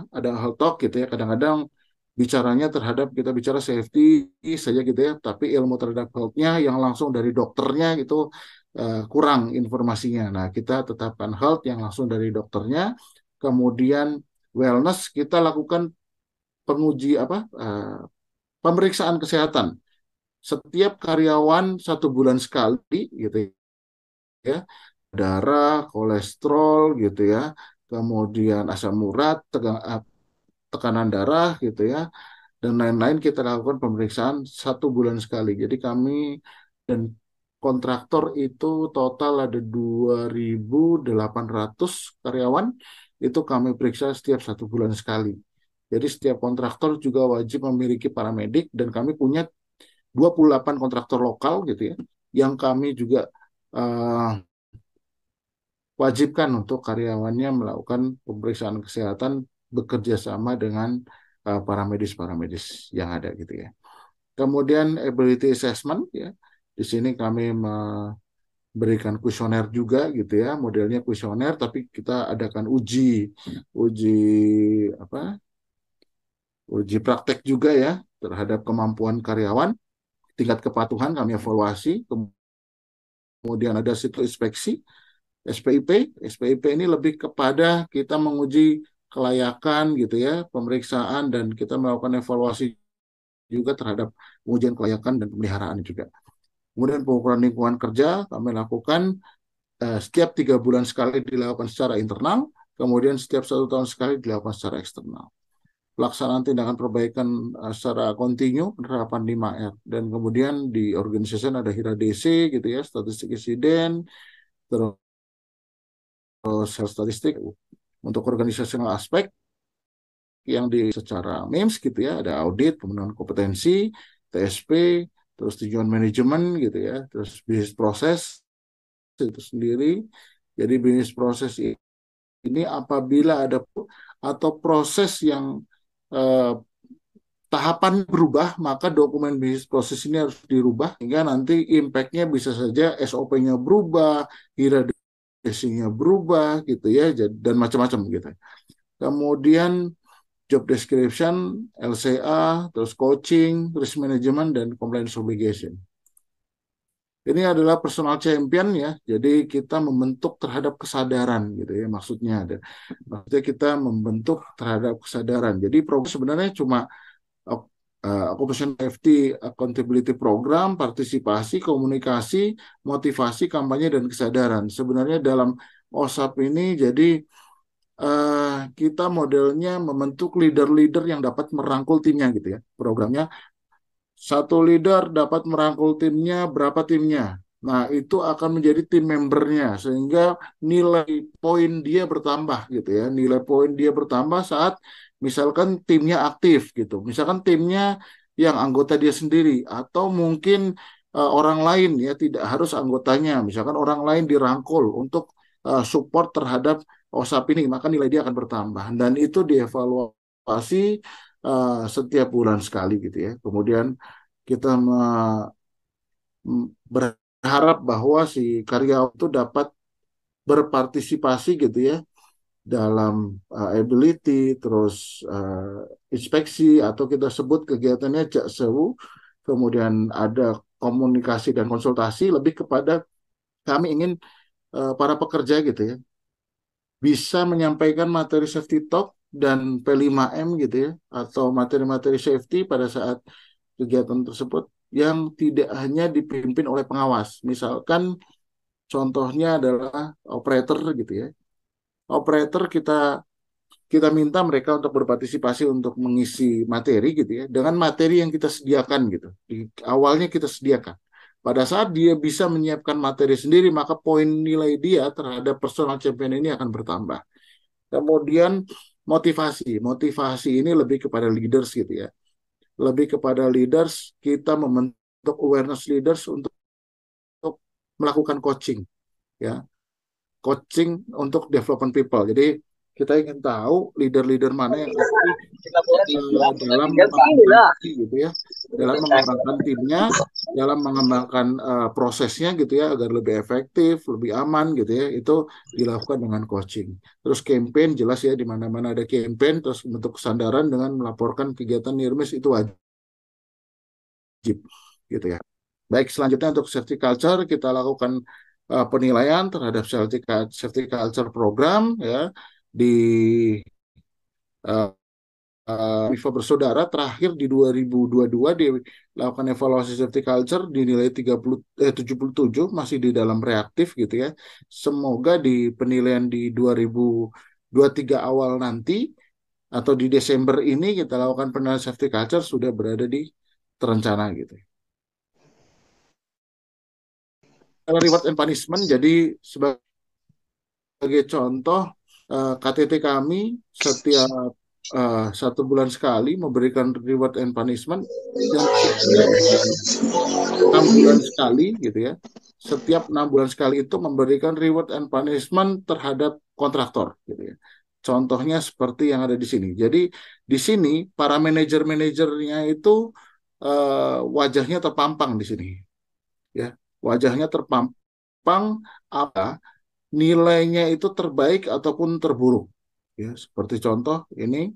ada health talk gitu ya, kadang-kadang bicaranya terhadap kita bicara safety saja gitu ya, tapi ilmu terhadap health-nya yang langsung dari dokternya itu kurang informasinya. Nah, kita tetapkan health yang langsung dari dokternya, kemudian wellness kita lakukan penguji pemeriksaan kesehatan setiap karyawan 1 bulan sekali gitu ya, darah, kolesterol gitu ya, kemudian asam urat, tekanan darah gitu ya, dan lain-lain kita lakukan pemeriksaan 1 bulan sekali. Jadi kami dan kontraktor itu total ada 2.800 karyawan, itu kami periksa setiap 1 bulan sekali. Jadi setiap kontraktor juga wajib memiliki paramedik, dan kami punya 28 kontraktor lokal gitu ya, yang kami juga uh, wajibkan untuk karyawannya melakukan pemeriksaan kesehatan bekerja sama dengan paramedis-paramedis yang ada gitu ya. Kemudian ability assessment ya. Di sini kami memberikan kuesioner juga gitu ya, modelnya kuesioner tapi kita adakan uji uji apa? Uji praktek juga ya terhadap kemampuan karyawan, tingkat kepatuhan kami evaluasi, kemudian ada siklus inspeksi, SPIP. SPIP ini lebih kepada kita menguji kelayakan gitu ya, pemeriksaan, dan kita melakukan evaluasi juga terhadap pengujian kelayakan dan pemeliharaan juga. Kemudian pengukuran lingkungan kerja kami lakukan setiap 3 bulan sekali dilakukan secara internal, kemudian setiap 1 tahun sekali dilakukan secara eksternal. Pelaksanaan tindakan perbaikan secara kontinu, penerapan 5R. Dan kemudian di organisasi ada HIRA-DC gitu ya, statistik insiden, terus statistik. Untuk organisasional aspek yang secara MIMS gitu ya, ada audit, pemenuhan kompetensi, TSP, terus tujuan manajemen gitu ya, terus bisnis proses itu sendiri. Jadi bisnis proses ini apabila ada atau proses yang tahapan berubah, maka dokumen bisnis proses ini harus dirubah hingga nanti impact-nya bisa saja SOP-nya berubah, hierarkisinya berubah gitu ya, dan macam-macam gitu. Kemudian job description, LCA, terus coaching, risk management, dan compliance obligation. Ini adalah personal champion ya, jadi kita membentuk terhadap kesadaran gitu ya, maksudnya kita membentuk terhadap kesadaran. Jadi program sebenarnya cuma occupational safety accountability program, partisipasi, komunikasi, motivasi, kampanye, dan kesadaran. Sebenarnya dalam OSAP ini jadi kita modelnya membentuk leader-leader yang dapat merangkul timnya gitu ya. Programnya satu leader dapat merangkul timnya, berapa timnya. Nah, itu akan menjadi tim membernya sehingga nilai poin dia bertambah gitu ya. Nilai poin dia bertambah saat misalkan timnya aktif gitu. Misalkan timnya yang anggota dia sendiri atau mungkin orang lain ya, tidak harus anggotanya. Misalkan orang lain dirangkul untuk support terhadap OSAP ini, maka nilai dia akan bertambah dan itu dievaluasi setiap bulan sekali gitu ya. Kemudian kita berharap bahwa si karyawan itu dapat berpartisipasi gitu ya dalam ability, terus inspeksi atau kita sebut kegiatannya jaksewu, kemudian ada komunikasi dan konsultasi lebih kepada kami ingin para pekerja gitu ya bisa menyampaikan materi safety talk dan P5M gitu ya atau materi-materi safety pada saat kegiatan tersebut yang tidak hanya dipimpin oleh pengawas. Misalkan contohnya adalah operator gitu ya. Operator kita kita minta mereka untuk berpartisipasi untuk mengisi materi gitu ya dengan materi yang kita sediakan gitu. Di awalnya kita sediakan. Pada saat dia bisa menyiapkan materi sendiri, maka poin nilai dia terhadap personal champion ini akan bertambah. Kemudian motivasi. Motivasi ini lebih kepada leaders gitu ya. Lebih kepada leaders, kita membentuk awareness leaders untuk melakukan coaching ya. Coaching untuk development people. Jadi kita ingin tahu leader-leader mana yang aktif dalam mengembangkan gitu ya, dalam mengembangkan timnya, dalam mengembangkan prosesnya gitu ya agar lebih efektif, lebih aman gitu ya. Itu dilakukan dengan coaching. Terus campaign jelas ya di mana-mana ada campaign, terus bentuk kesadaran dengan melaporkan kegiatan near miss itu wajib gitu ya. Baik, selanjutnya untuk safety culture kita lakukan penilaian terhadap safety culture program ya di Viva Bersaudara terakhir di 2022 dilakukan evaluasi safety culture dinilai 77 masih di dalam reaktif gitu ya. Semoga di penilaian di 2023 awal nanti atau di Desember ini kita lakukan penilaian safety culture sudah berada di terencana gitu. Kalau reward and punishment jadi sebagai contoh KTT kami setiap 1 bulan sekali memberikan reward and punishment dan setiap 6 bulan sekali gitu ya. Setiap 6 bulan sekali itu memberikan reward and punishment terhadap kontraktor gitu ya. Contohnya seperti yang ada di sini. Jadi di sini para manajer-manajernya itu wajahnya terpampang di sini ya. Wajahnya terpampang apa nilainya itu terbaik ataupun terburuk ya seperti contoh ini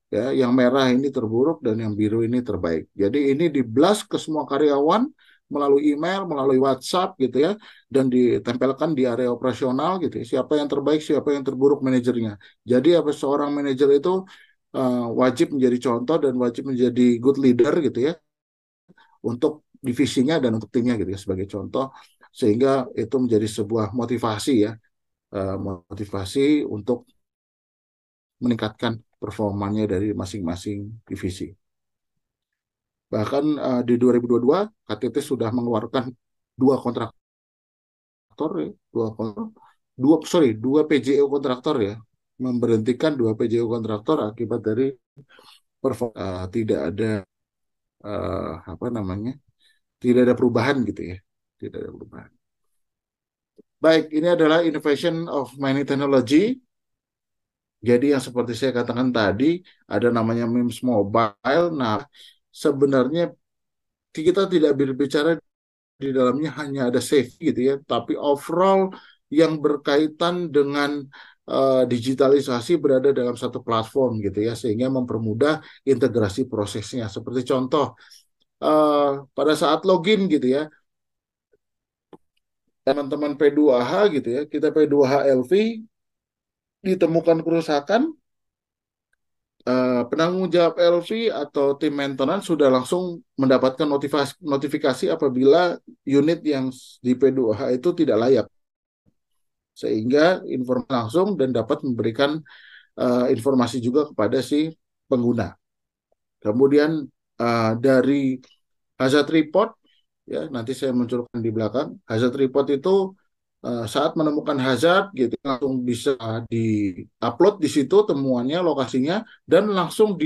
ya yang merah ini terburuk dan yang biru ini terbaik. Jadi ini di-blast ke semua karyawan melalui email, melalui WhatsApp gitu ya dan ditempelkan di area operasional gitu ya. Siapa yang terbaik, siapa yang terburuk manajernya. Jadi apa seorang manajer itu wajib menjadi contoh dan wajib menjadi good leader gitu ya untuk divisinya dan untuk timnya gitu ya sebagai contoh sehingga itu menjadi sebuah motivasi ya motivasi untuk meningkatkan performanya dari masing-masing divisi. Bahkan di 2022 KTT sudah mengeluarkan 2 kontraktor ya, dua PJO kontraktor ya, memberhentikan 2 PJO kontraktor akibat dari tidak ada apa namanya, tidak ada perubahan gitu ya, tidak ada perubahan. Baik, ini adalah innovation of mining technology. Jadi yang seperti saya katakan tadi, ada namanya MIMS Mobile. Nah, sebenarnya kita tidak berbicara di dalamnya hanya ada safety gitu ya, tapi overall yang berkaitan dengan digitalisasi berada dalam satu platform gitu ya, sehingga mempermudah integrasi prosesnya. Seperti contoh, pada saat login gitu ya, teman-teman P2H gitu ya, kita P2H LV ditemukan kerusakan, penanggung jawab LV atau tim maintenance sudah langsung mendapatkan notifikasi apabila unit yang di P2H itu tidak layak, sehingga informasi langsung dan dapat memberikan informasi juga kepada si pengguna. Kemudian dari hazard report, ya nanti saya munculkan di belakang. Hazard report itu saat menemukan hazard gitu langsung bisa di-upload di situ temuannya, lokasinya, dan langsung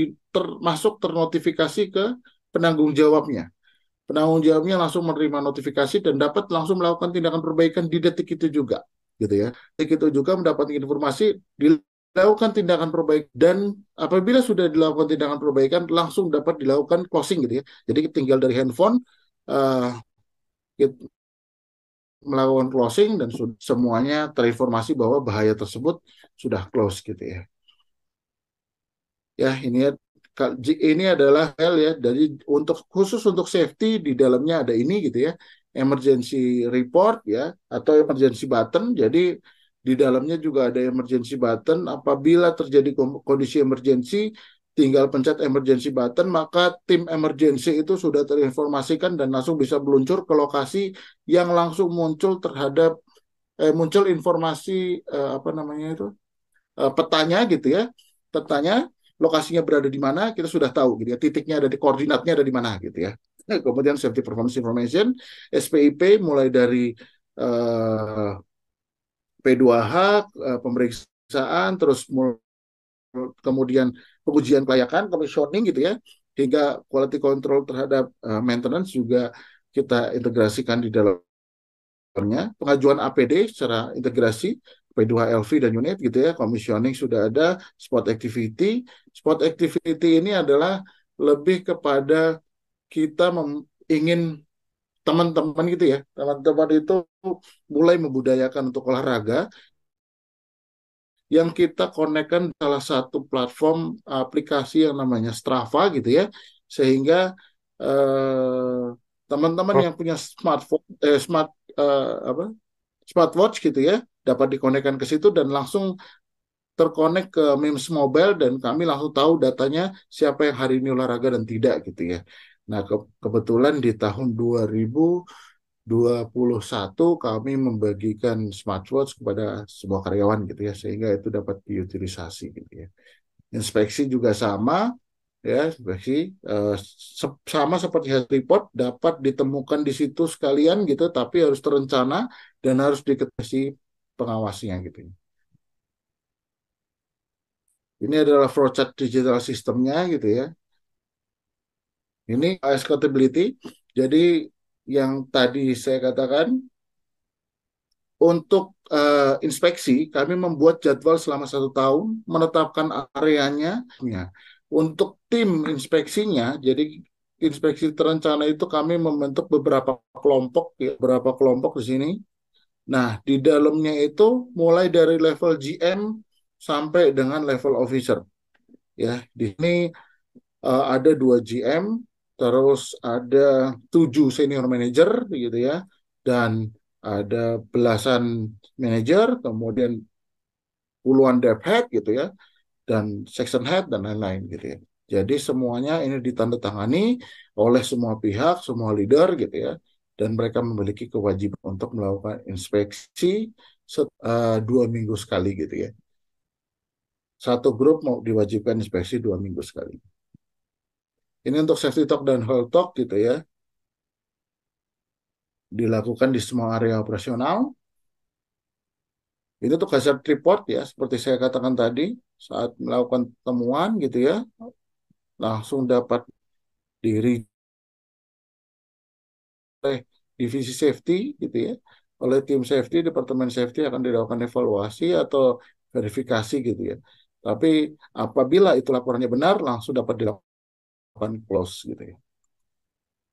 masuk ternotifikasi ke penanggung jawabnya. Penanggung jawabnya langsung menerima notifikasi dan dapat langsung melakukan tindakan perbaikan di detik itu juga, gitu ya. Detik itu juga mendapatkan informasi, dilakukan tindakan perbaikan, dan apabila sudah dilakukan tindakan perbaikan langsung dapat dilakukan closing gitu ya. Jadi tinggal dari handphone uh, melakukan closing dan semuanya terinformasi bahwa bahaya tersebut sudah close gitu ya. Ya, ini adalah hal ya, dari khusus untuk safety di dalamnya ada ini gitu ya, emergency report ya, atau emergency button. Jadi di dalamnya juga ada emergency button. Apabila terjadi kondisi emergency, tinggal pencet emergency button, maka tim emergency itu sudah terinformasikan dan langsung bisa meluncur ke lokasi yang langsung muncul informasi apa namanya itu, petanya gitu ya, petanya lokasinya berada di mana kita sudah tahu gitu ya, titiknya ada di, koordinatnya ada di mana gitu ya. Kemudian safety performance information SPIP mulai dari eh, P2H, pemeriksaan, terus kemudian pengujian kelayakan, commissioning gitu ya, hingga quality control terhadap maintenance juga kita integrasikan di dalam pengajuan APD secara integrasi P2LV dan unit gitu ya, commissioning sudah ada, spot activity ini adalah lebih kepada kita ingin teman-teman gitu ya, teman-teman itu mulai membudayakan untuk olahraga, yang kita konekkan salah satu platform aplikasi yang namanya Strava gitu ya, sehingga teman-teman yang punya smartphone, apa, smartwatch gitu ya, dapat dikonekkan ke situ dan langsung terkonek ke MIMS Mobile, dan kami langsung tahu datanya siapa yang hari ini olahraga dan tidak gitu ya. Nah, kebetulan di tahun 2021 kami membagikan smartwatch kepada semua karyawan gitu ya, sehingga itu dapat diutilisasi gitu ya. Inspeksi juga sama ya, inspeksi sama seperti health report dapat ditemukan di situ sekalian gitu, tapi harus terencana dan harus diketahui pengawasnya gitu. Ini adalah flowchart digital sistemnya gitu ya. Ini accountability. Jadi yang tadi saya katakan, untuk inspeksi kami membuat jadwal selama 1 tahun, menetapkan areanya. Untuk tim inspeksinya, jadi inspeksi terencana itu kami membentuk beberapa kelompok, ya, beberapa kelompok di sini. Nah, di dalamnya itu mulai dari level GM sampai dengan level officer. Ya, di sini ada 2 GM, terus ada 7 senior manager gitu ya, dan ada belasan manager, kemudian puluhan dev head gitu ya, dan section head dan lain-lain gitu ya. Jadi semuanya ini ditandatangani oleh semua pihak, semua leader gitu ya, dan mereka memiliki kewajiban untuk melakukan inspeksi 2 minggu sekali gitu ya. Satu grup mau diwajibkan inspeksi 2 minggu sekali. Ini untuk safety talk dan health talk gitu ya, dilakukan di semua area operasional. Itu tuh hazard report ya, seperti saya katakan tadi, saat melakukan temuan gitu ya, langsung dapat diri oleh divisi safety gitu ya, oleh tim safety, departemen safety akan dilakukan evaluasi atau verifikasi gitu ya. Tapi apabila itu laporannya benar, langsung dapat dilakukan close gitu ya.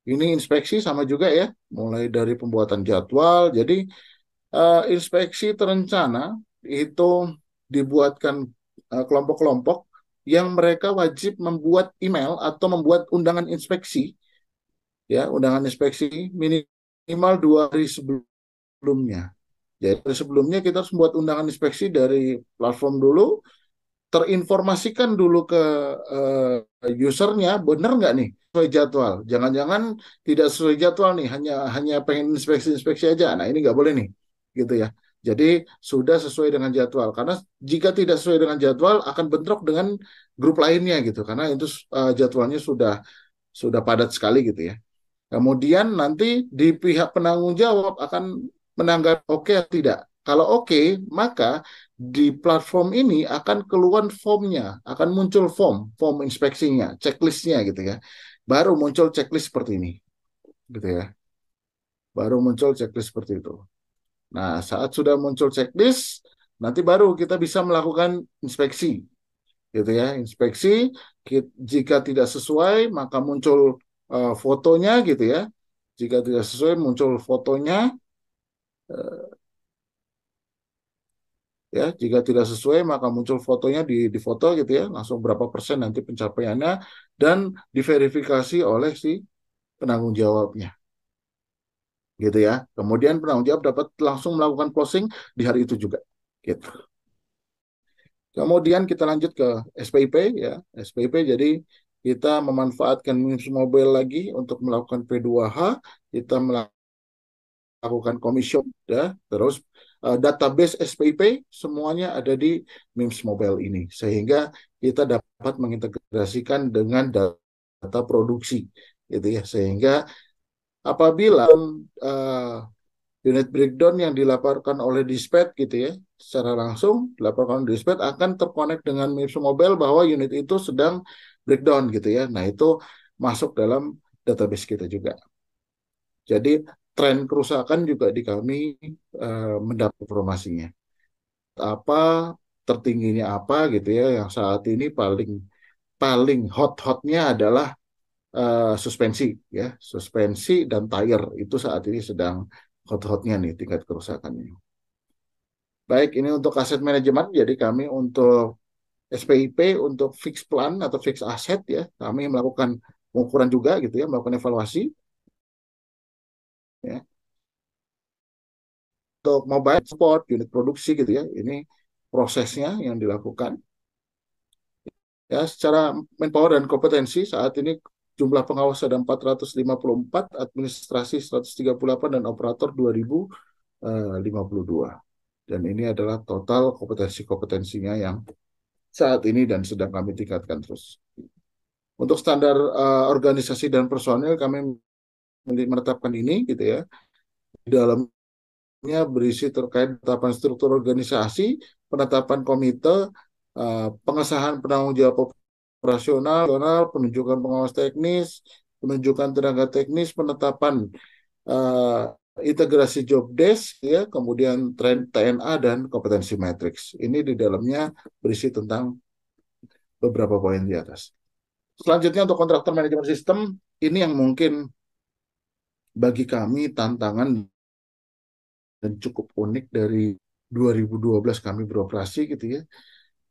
Ini inspeksi sama juga ya, mulai dari pembuatan jadwal. Jadi inspeksi terencana itu dibuatkan kelompok-kelompok yang mereka wajib membuat email atau membuat undangan inspeksi, ya, undangan inspeksi minimal 2 hari sebelumnya. Jadi sebelumnya kita harus membuat undangan inspeksi dari platform dulu, terinformasikan dulu ke usernya, benar nggak nih sesuai jadwal. Jangan-jangan tidak sesuai jadwal nih, hanya hanya pengen inspeksi-inspeksi aja. Nah ini nggak boleh nih, gitu ya. Jadi sudah sesuai dengan jadwal. Karena jika tidak sesuai dengan jadwal akan bentrok dengan grup lainnya gitu. Karena itu jadwalnya sudah padat sekali gitu ya. Kemudian nanti di pihak penanggung jawab akan menanggapi oke atau tidak. Kalau oke, maka di platform ini akan keluar formnya, akan muncul form inspeksinya, checklistnya gitu ya. Baru muncul checklist seperti ini, gitu ya. Baru muncul checklist seperti itu. Nah, saat sudah muncul checklist, nanti baru kita bisa melakukan inspeksi, gitu ya. Inspeksi, jika tidak sesuai, maka muncul fotonya, gitu ya. Jika tidak sesuai, muncul fotonya. eh, Ya, jika tidak sesuai maka muncul fotonya di foto gitu ya, langsung berapa persen nanti pencapaiannya dan diverifikasi oleh si penanggung jawabnya, gitu ya. Kemudian penanggung jawab dapat langsung melakukan closing di hari itu juga, gitu. Kemudian kita lanjut ke SPIP ya, SPIP jadi kita memanfaatkan MIMS Mobile lagi untuk melakukan P2H, kita melakukan komisioner, ya, terus database SPIP semuanya ada di MIMS Mobile ini, sehingga kita dapat mengintegrasikan dengan data produksi, gitu ya, sehingga apabila unit breakdown yang dilaporkan oleh dispatch gitu ya, secara langsung dilaporkan oleh dispatch akan terkonek dengan MIMS Mobile bahwa unit itu sedang breakdown gitu ya. Nah itu masuk dalam database kita juga. Jadi tren kerusakan juga di kami mendapat informasinya. Apa tertingginya apa gitu ya, yang saat ini paling paling hot-hotnya adalah suspensi ya, suspensi dan tire itu saat ini sedang hot-hotnya nih tingkat kerusakannya. Baik, ini untuk aset manajemen, jadi kami untuk SPIP, untuk fix plan atau fix aset ya, kami melakukan pengukuran juga gitu ya, melakukan evaluasi ya. Untuk mobile support, unit produksi gitu ya, ini prosesnya yang dilakukan. Ya, secara manpower dan kompetensi saat ini jumlah pengawas ada 454, administrasi 138 dan operator 2052. Dan ini adalah total kompetensi-kompetensinya yang saat ini dan sedang kami tingkatkan terus. Untuk standar organisasi dan personil kami menetapkan ini gitu ya. Di dalamnya berisi terkait penetapan struktur organisasi, penetapan komite, pengesahan penanggung jawab operasional, penunjukan pengawas teknis, penunjukan tenaga teknis, penetapan uh, integrasi job desk, ya, kemudian tren TNA dan kompetensi matrix. Ini di dalamnya berisi tentang beberapa poin di atas. Selanjutnya untuk kontraktor manajemen sistem, ini yang mungkin bagi kami tantangan dan cukup unik dari 2012 kami beroperasi gitu ya.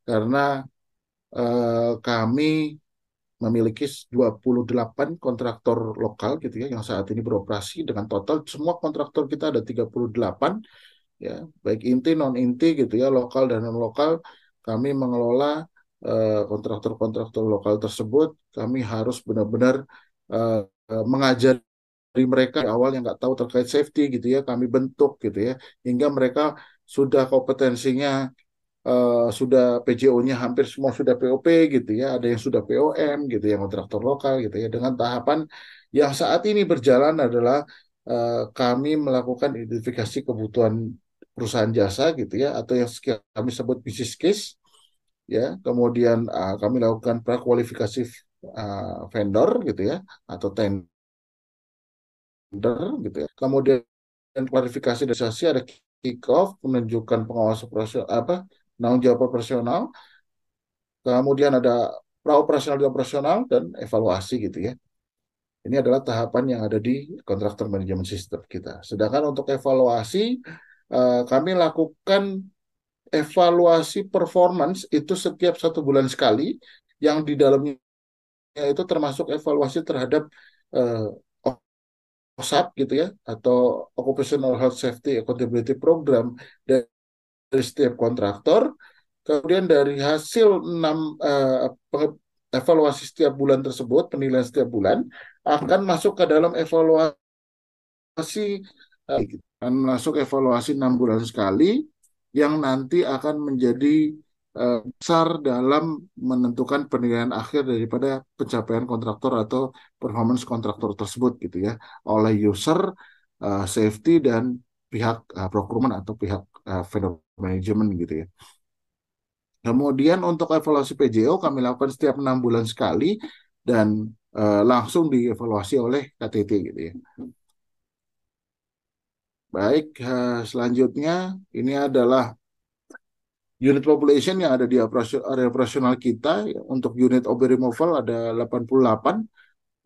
Karena kami memiliki 28 kontraktor lokal gitu ya yang saat ini beroperasi, dengan total semua kontraktor kita ada 38 ya, baik inti non inti gitu ya, lokal dan non lokal. Kami mengelola kontraktor-kontraktor lokal tersebut. Kami harus benar-benar mengajari mereka awal yang nggak tahu terkait safety gitu ya, kami bentuk gitu ya, hingga mereka sudah kompetensinya, sudah PJO-nya hampir semua sudah POP gitu ya, ada yang sudah POM gitu ya, kontraktor lokal gitu ya, dengan tahapan yang saat ini berjalan adalah kami melakukan identifikasi kebutuhan perusahaan jasa gitu ya, atau yang kami sebut business case ya, kemudian kami lakukan prakualifikasi vendor gitu ya, atau tender gitu ya, kemudian klarifikasi dan sesi ada kick off, menunjukkan pengawas operasional apa penanggung jawab operasional. Kemudian ada pra-operasional dan operasional dan evaluasi gitu ya. Ini adalah tahapan yang ada di kontraktor manajemen sistem kita. Sedangkan untuk evaluasi, kami lakukan evaluasi performance itu setiap 1 bulan sekali, yang di dalamnya itu termasuk evaluasi terhadap eh, OSAP gitu ya, atau Occupational Health Safety Accountability Program dari setiap kontraktor. Kemudian dari hasil 6 evaluasi setiap bulan tersebut, penilaian setiap bulan akan masuk ke dalam evaluasi, akan masuk evaluasi 6 bulan sekali, yang nanti akan menjadi besar dalam menentukan penilaian akhir daripada pencapaian kontraktor atau performance kontraktor tersebut gitu ya, oleh user, safety, dan pihak procurement atau pihak vendor management gitu ya. Kemudian untuk evaluasi PJO kami lakukan setiap 6 bulan sekali, dan langsung dievaluasi oleh KTT gitu ya. Baik, selanjutnya ini adalah unit population yang ada di area operasional kita. Untuk unit OB removal ada 88,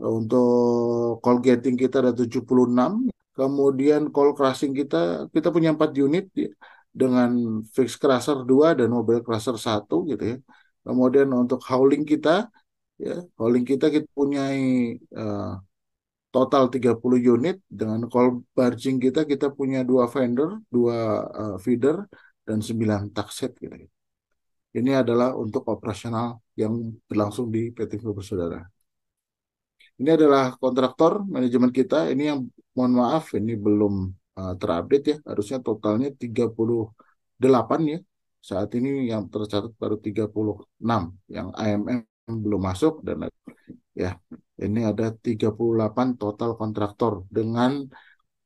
untuk call gating kita ada 76, kemudian call crushing kita punya 4 unit ya, dengan fixed crusher 2 dan mobile crusher 1 gitu ya. Kemudian untuk hauling kita ya, kita punya total 30 unit, dengan call barging kita punya 2 vendor, 2 feeder, dan 9 takset gitu ya. Ini adalah untuk operasional yang berlangsung di PT Freeport Bersaudara. Ini adalah kontraktor manajemen kita. Ini yang, mohon maaf, ini belum terupdate ya. Harusnya totalnya 38 ya. Saat ini yang tercatat baru 36. Yang AMM belum masuk, dan ya, ini ada 38 total kontraktor, dengan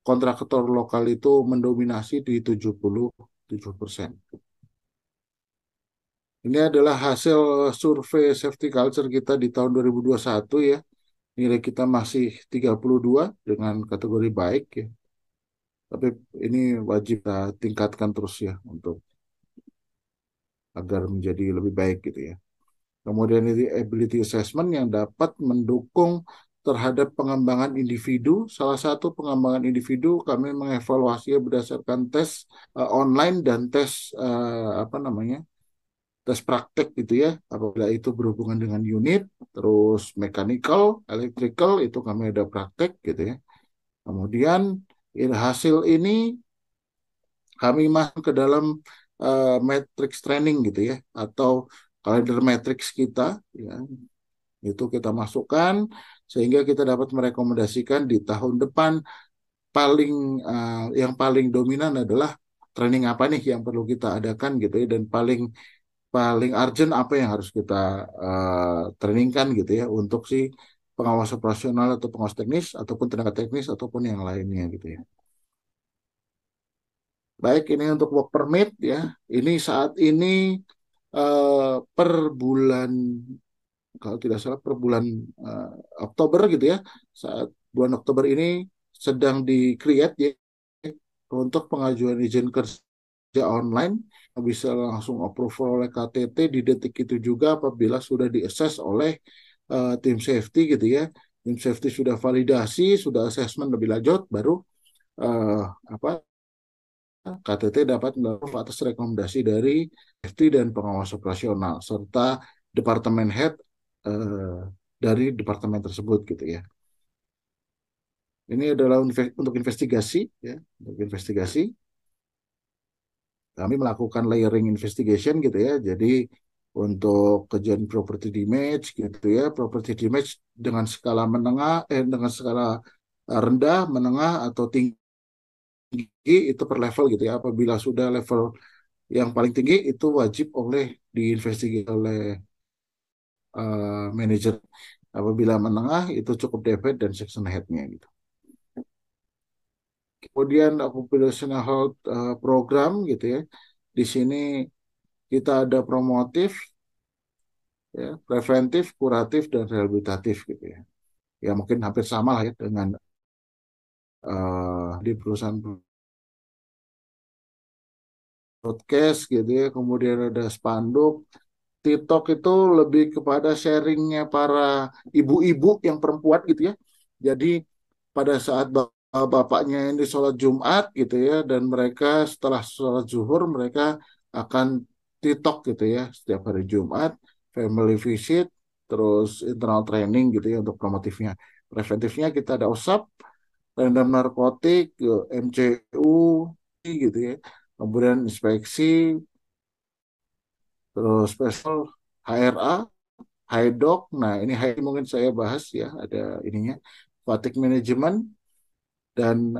kontraktor lokal itu mendominasi di 77%. Ini adalah hasil survei safety culture kita di tahun 2021 ya. Nilai kita masih 32 dengan kategori baik ya. Tapi ini wajib kita tingkatkan terus ya, untuk agar menjadi lebih baik gitu ya. Kemudian ini ability assessment yang dapat mendukung terhadap pengembangan individu. Salah satu pengembangan individu kami mengevaluasi berdasarkan tes online dan tes apa namanya, tes praktek gitu ya. Apabila itu berhubungan dengan unit, terus mechanical, electrical, itu kami ada praktek gitu ya. Kemudian hasil ini kami masuk ke dalam matrix training gitu ya, atau kalender matrix kita ya, itu kita masukkan sehingga kita dapat merekomendasikan di tahun depan paling yang paling dominan adalah training apa nih yang perlu kita adakan gitu ya, dan paling paling urgent apa yang harus kita trainingkan gitu ya, untuk si pengawas operasional atau pengawas teknis ataupun tenaga teknis ataupun yang lainnya gitu ya. Baik, ini untuk work permit ya. Ini saat ini per bulan, kalau tidak salah per bulan eh, Oktober gitu ya. Saat bulan Oktober ini sedang di-create ya, untuk pengajuan izin kerja online, bisa langsung approval oleh KTT di detik itu juga apabila sudah di-assess oleh tim safety gitu ya. Tim safety sudah validasi, sudah assessment lebih lanjut, baru eh, apa KTT dapat melakukan atas rekomendasi dari safety dan pengawas operasional serta departemen head eh, dari departemen tersebut gitu ya. Ini adalah untuk investigasi ya, untuk investigasi kami melakukan layering investigation gitu ya. Jadi untuk kejadian property damage gitu ya, property damage dengan skala menengah, dengan skala rendah, menengah, atau tinggi, itu per level gitu ya. Apabila sudah level yang paling tinggi itu wajib oleh diinvestigasi oleh manajer. Apabila menengah itu cukup DP dan section head-nya gitu. Kemudian occupational health program gitu ya. Di sini kita ada promotif, ya, preventif, kuratif, dan rehabilitatif gitu ya. Ya mungkin hampir sama lah ya dengan di perusahaan broadcast gitu ya. Kemudian ada spanduk. TikTok itu lebih kepada sharingnya para ibu-ibu yang perempuan gitu ya. Jadi pada saat bapaknya ini sholat Jumat gitu ya, dan mereka setelah sholat zuhur mereka akan TikTok gitu ya setiap hari Jumat, family visit, terus internal training gitu ya untuk promotifnya. Preventifnya kita ada OSAP, random narkotik, MCU gitu ya. Kemudian inspeksi, terus special HRA, HIDOC. Nah, ini mungkin saya bahas ya, ada ininya. Fatigue management dan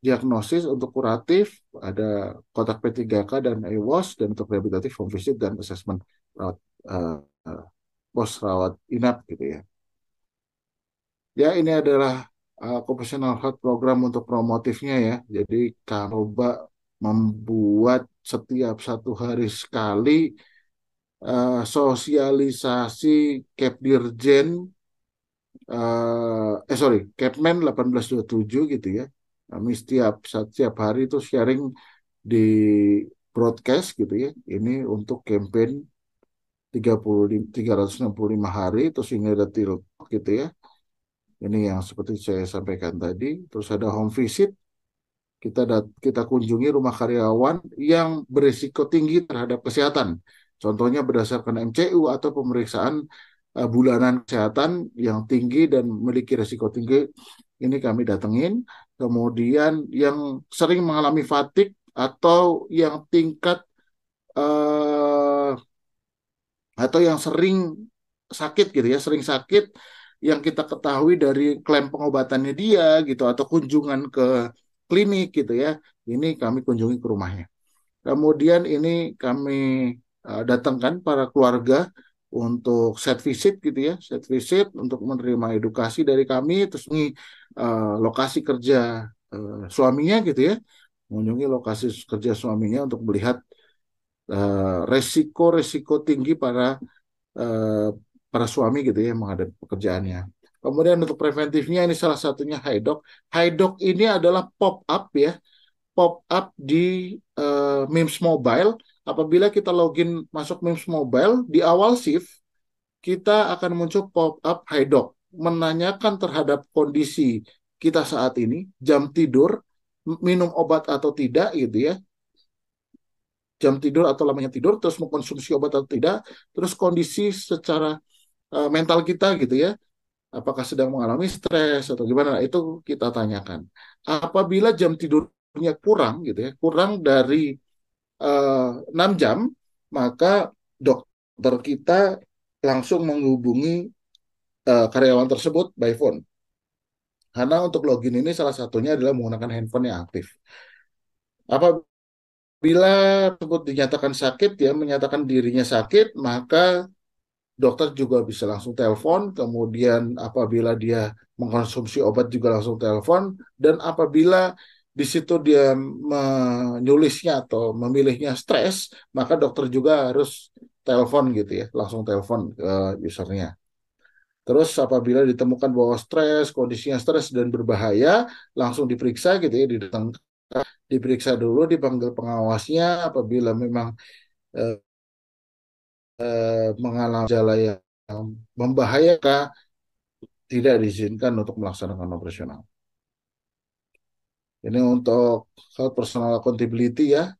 diagnosis untuk kuratif, ada kotak P3K dan EWOS, dan untuk rehabilitatif home visit dan assessment rawat, uh, pos rawat inap gitu ya. Ya, ini adalah occupational health program untuk promotifnya ya. Jadi coba membuat setiap 1 hari sekali sosialisasi Kepdirjen sorry, Capman 1827 gitu ya. Kami setiap hari itu sharing di broadcast gitu ya. Ini untuk campaign 365 hari, terus ini ada tiltok gitu ya. Ini yang seperti saya sampaikan tadi. Terus ada home visit, kita kunjungi rumah karyawan yang berisiko tinggi terhadap kesehatan. Contohnya berdasarkan MCU atau pemeriksaan bulanan kesehatan yang tinggi dan memiliki risiko tinggi, ini kami datengin. Kemudian yang sering mengalami fatigue atau yang tingkat eh, atau yang sering sakit gitu ya, sering sakit yang kita ketahui dari klaim pengobatannya dia gitu atau kunjungan ke klinik gitu ya. Ini kami kunjungi ke rumahnya. Kemudian ini kami datangkan para keluarga untuk set visit gitu ya, set visit untuk menerima edukasi dari kami, terus ini lokasi kerja suaminya gitu ya, mengunjungi lokasi kerja suaminya untuk melihat resiko-resiko tinggi eh, para suami gitu ya menghadapi pekerjaannya. Kemudian untuk preventifnya ini salah satunya HIDOC. HIDOC ini adalah pop up ya, pop up di MIMS Mobile. Apabila kita login masuk MIMS Mobile di awal shift, kita akan muncul pop up HIDOC menanyakan terhadap kondisi kita saat ini, jam tidur, minum obat atau tidak gitu ya, jam tidur atau lamanya tidur, terus mengkonsumsi obat atau tidak, terus kondisi secara mental kita gitu ya, apakah sedang mengalami stres atau gimana, nah, itu kita tanyakan. Apabila jam tidurnya kurang gitu ya, kurang dari 6 jam, maka dokter kita langsung menghubungi karyawan tersebut by phone. Karena untuk login ini salah satunya adalah menggunakan handphone yang aktif. Apabila tersebut dinyatakan sakit ya, menyatakan dirinya sakit, maka dokter juga bisa langsung telepon, kemudian apabila dia mengkonsumsi obat juga langsung telepon, dan apabila di situ dia menulisnya atau memilihnya stres, maka dokter juga harus telepon gitu ya, langsung telepon ke usernya. Terus apabila ditemukan bahwa stres, kondisinya stres dan berbahaya, langsung diperiksa gitu ya, diperiksa dulu, dipanggil pengawasnya, apabila memang eh, mengalami gejala yang membahayakan, tidak diizinkan untuk melaksanakan operasional. Ini untuk health personal accountability ya.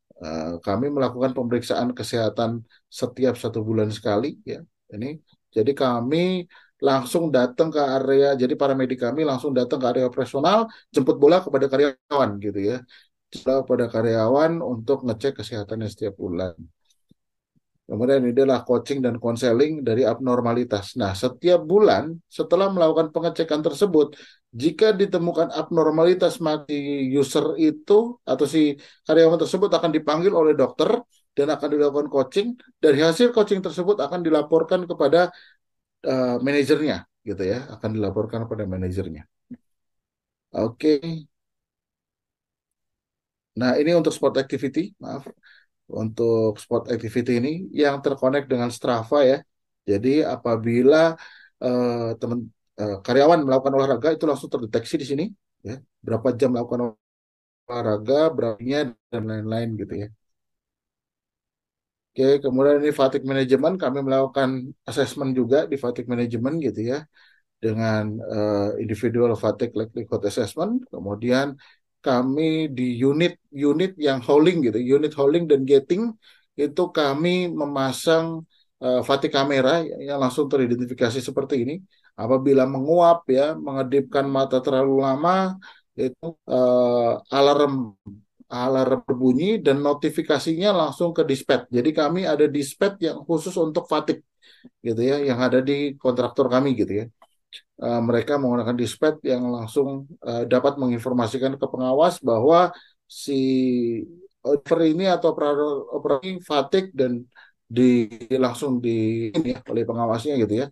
Kami melakukan pemeriksaan kesehatan setiap 1 bulan sekali ya. Ini jadi kami langsung datang ke area. Jadi para medik kami langsung datang ke area operasional, jemput bola kepada karyawan gitu ya. Kepada karyawan untuk ngecek kesehatannya setiap bulan. Kemudian ini adalah coaching dan konseling dari abnormalitas. Nah, setiap bulan setelah melakukan pengecekan tersebut, jika ditemukan abnormalitas, maka user itu atau si karyawan tersebut akan dipanggil oleh dokter dan akan dilakukan coaching. Dari hasil coaching tersebut akan dilaporkan kepada manajernya, gitu ya, akan dilaporkan kepada manajernya. Oke. Nah, ini untuk sport activity, maaf. Untuk sport activity ini yang terkonek dengan Strava ya. Jadi apabila teman karyawan melakukan olahraga itu langsung terdeteksi di sini ya. Berapa jam melakukan olahraga, berapanya dan lain-lain gitu ya. Oke, kemudian ini fatigue management, kami melakukan assessment juga di fatigue management gitu ya dengan individual fatigue likelihood assessment. Kemudian kami di unit-unit yang hauling gitu, unit hauling dan gating itu kami memasang fatigue kamera yang langsung teridentifikasi seperti ini. Apabila menguap ya, mengedipkan mata terlalu lama, itu alarm alarm berbunyi dan notifikasinya langsung ke dispatch. Jadi kami ada dispatch yang khusus untuk fatigue gitu ya, yang ada di kontraktor kami gitu ya. Mereka menggunakan dispatch yang langsung dapat menginformasikan ke pengawas bahwa si driver ini atau operator operasi fatigue dan di langsung di ini ya, oleh pengawasnya gitu ya,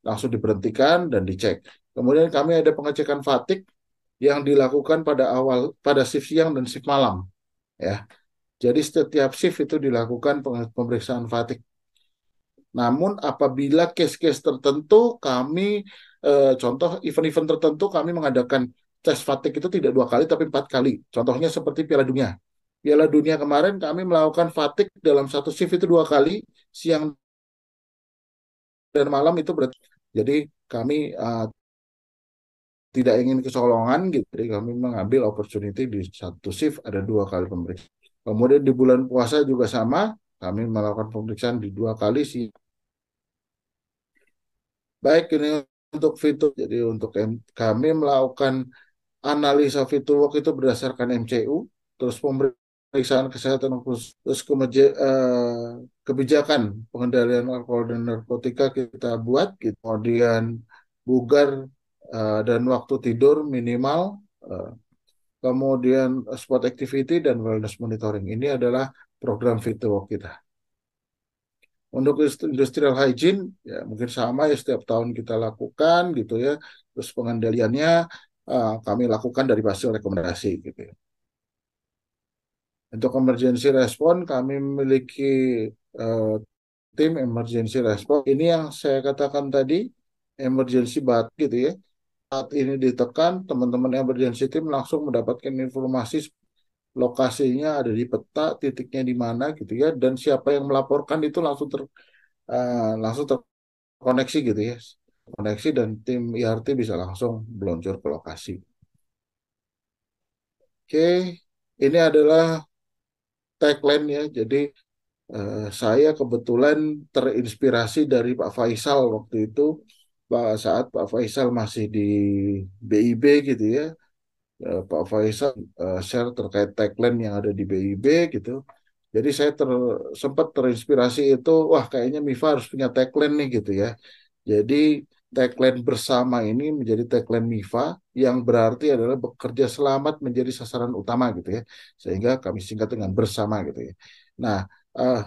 langsung diberhentikan dan dicek. Kemudian kami ada pengecekan fatigue yang dilakukan pada shift siang dan shift malam ya. Jadi setiap shift itu dilakukan pemeriksaan fatigue. Namun apabila case-case tertentu kami contoh event-event tertentu kami mengadakan tes fatigue itu tidak 2 kali tapi 4 kali. Contohnya seperti Piala Dunia. Piala Dunia kemarin kami melakukan fatigue dalam satu shift itu 2 kali, siang dan malam itu berarti. Jadi kami tidak ingin kecolongan gitu. Jadi kami mengambil opportunity di satu shift ada 2 kali pemeriksaan. Kemudian di bulan puasa juga sama, kami melakukan pemeriksaan di 2 kali sih. Baik ini untuk fitur. Jadi untuk kami melakukan analisa fitur work itu berdasarkan MCU, terus pemeriksaan kesehatan khusus, terus kebijakan pengendalian alkohol dan narkotika kita buat, gitu. Kemudian bugar dan waktu tidur minimal, eh, kemudian sport activity dan wellness monitoring. Ini adalah program fitur work kita. Untuk industrial hygiene, ya mungkin sama ya setiap tahun kita lakukan gitu ya. Terus pengendaliannya kami lakukan dari hasil rekomendasi gitu ya. Untuk emergency response, kami memiliki eh, tim emergency response. Ini yang saya katakan tadi, emergency bat gitu ya. Saat ini ditekan, teman-teman emergency team langsung mendapatkan informasi lokasinya ada di peta, titiknya di mana gitu ya, dan siapa yang melaporkan itu langsung terkoneksi gitu ya, koneksi dan tim IRT bisa langsung meluncur ke lokasi. Oke, ini adalah tagline ya. Jadi saya kebetulan terinspirasi dari Pak Faisal waktu itu, saat Pak Faisal masih di BIB gitu ya. Pak Faisal share terkait tagline yang ada di BIB gitu. Jadi saya sempat terinspirasi itu, wah kayaknya MIFA harus punya tagline nih gitu ya. Jadi tagline bersama ini menjadi tagline MIFA yang berarti adalah bekerja selamat menjadi sasaran utama gitu ya. Sehingga kami singkat dengan bersama gitu ya. Nah, eh,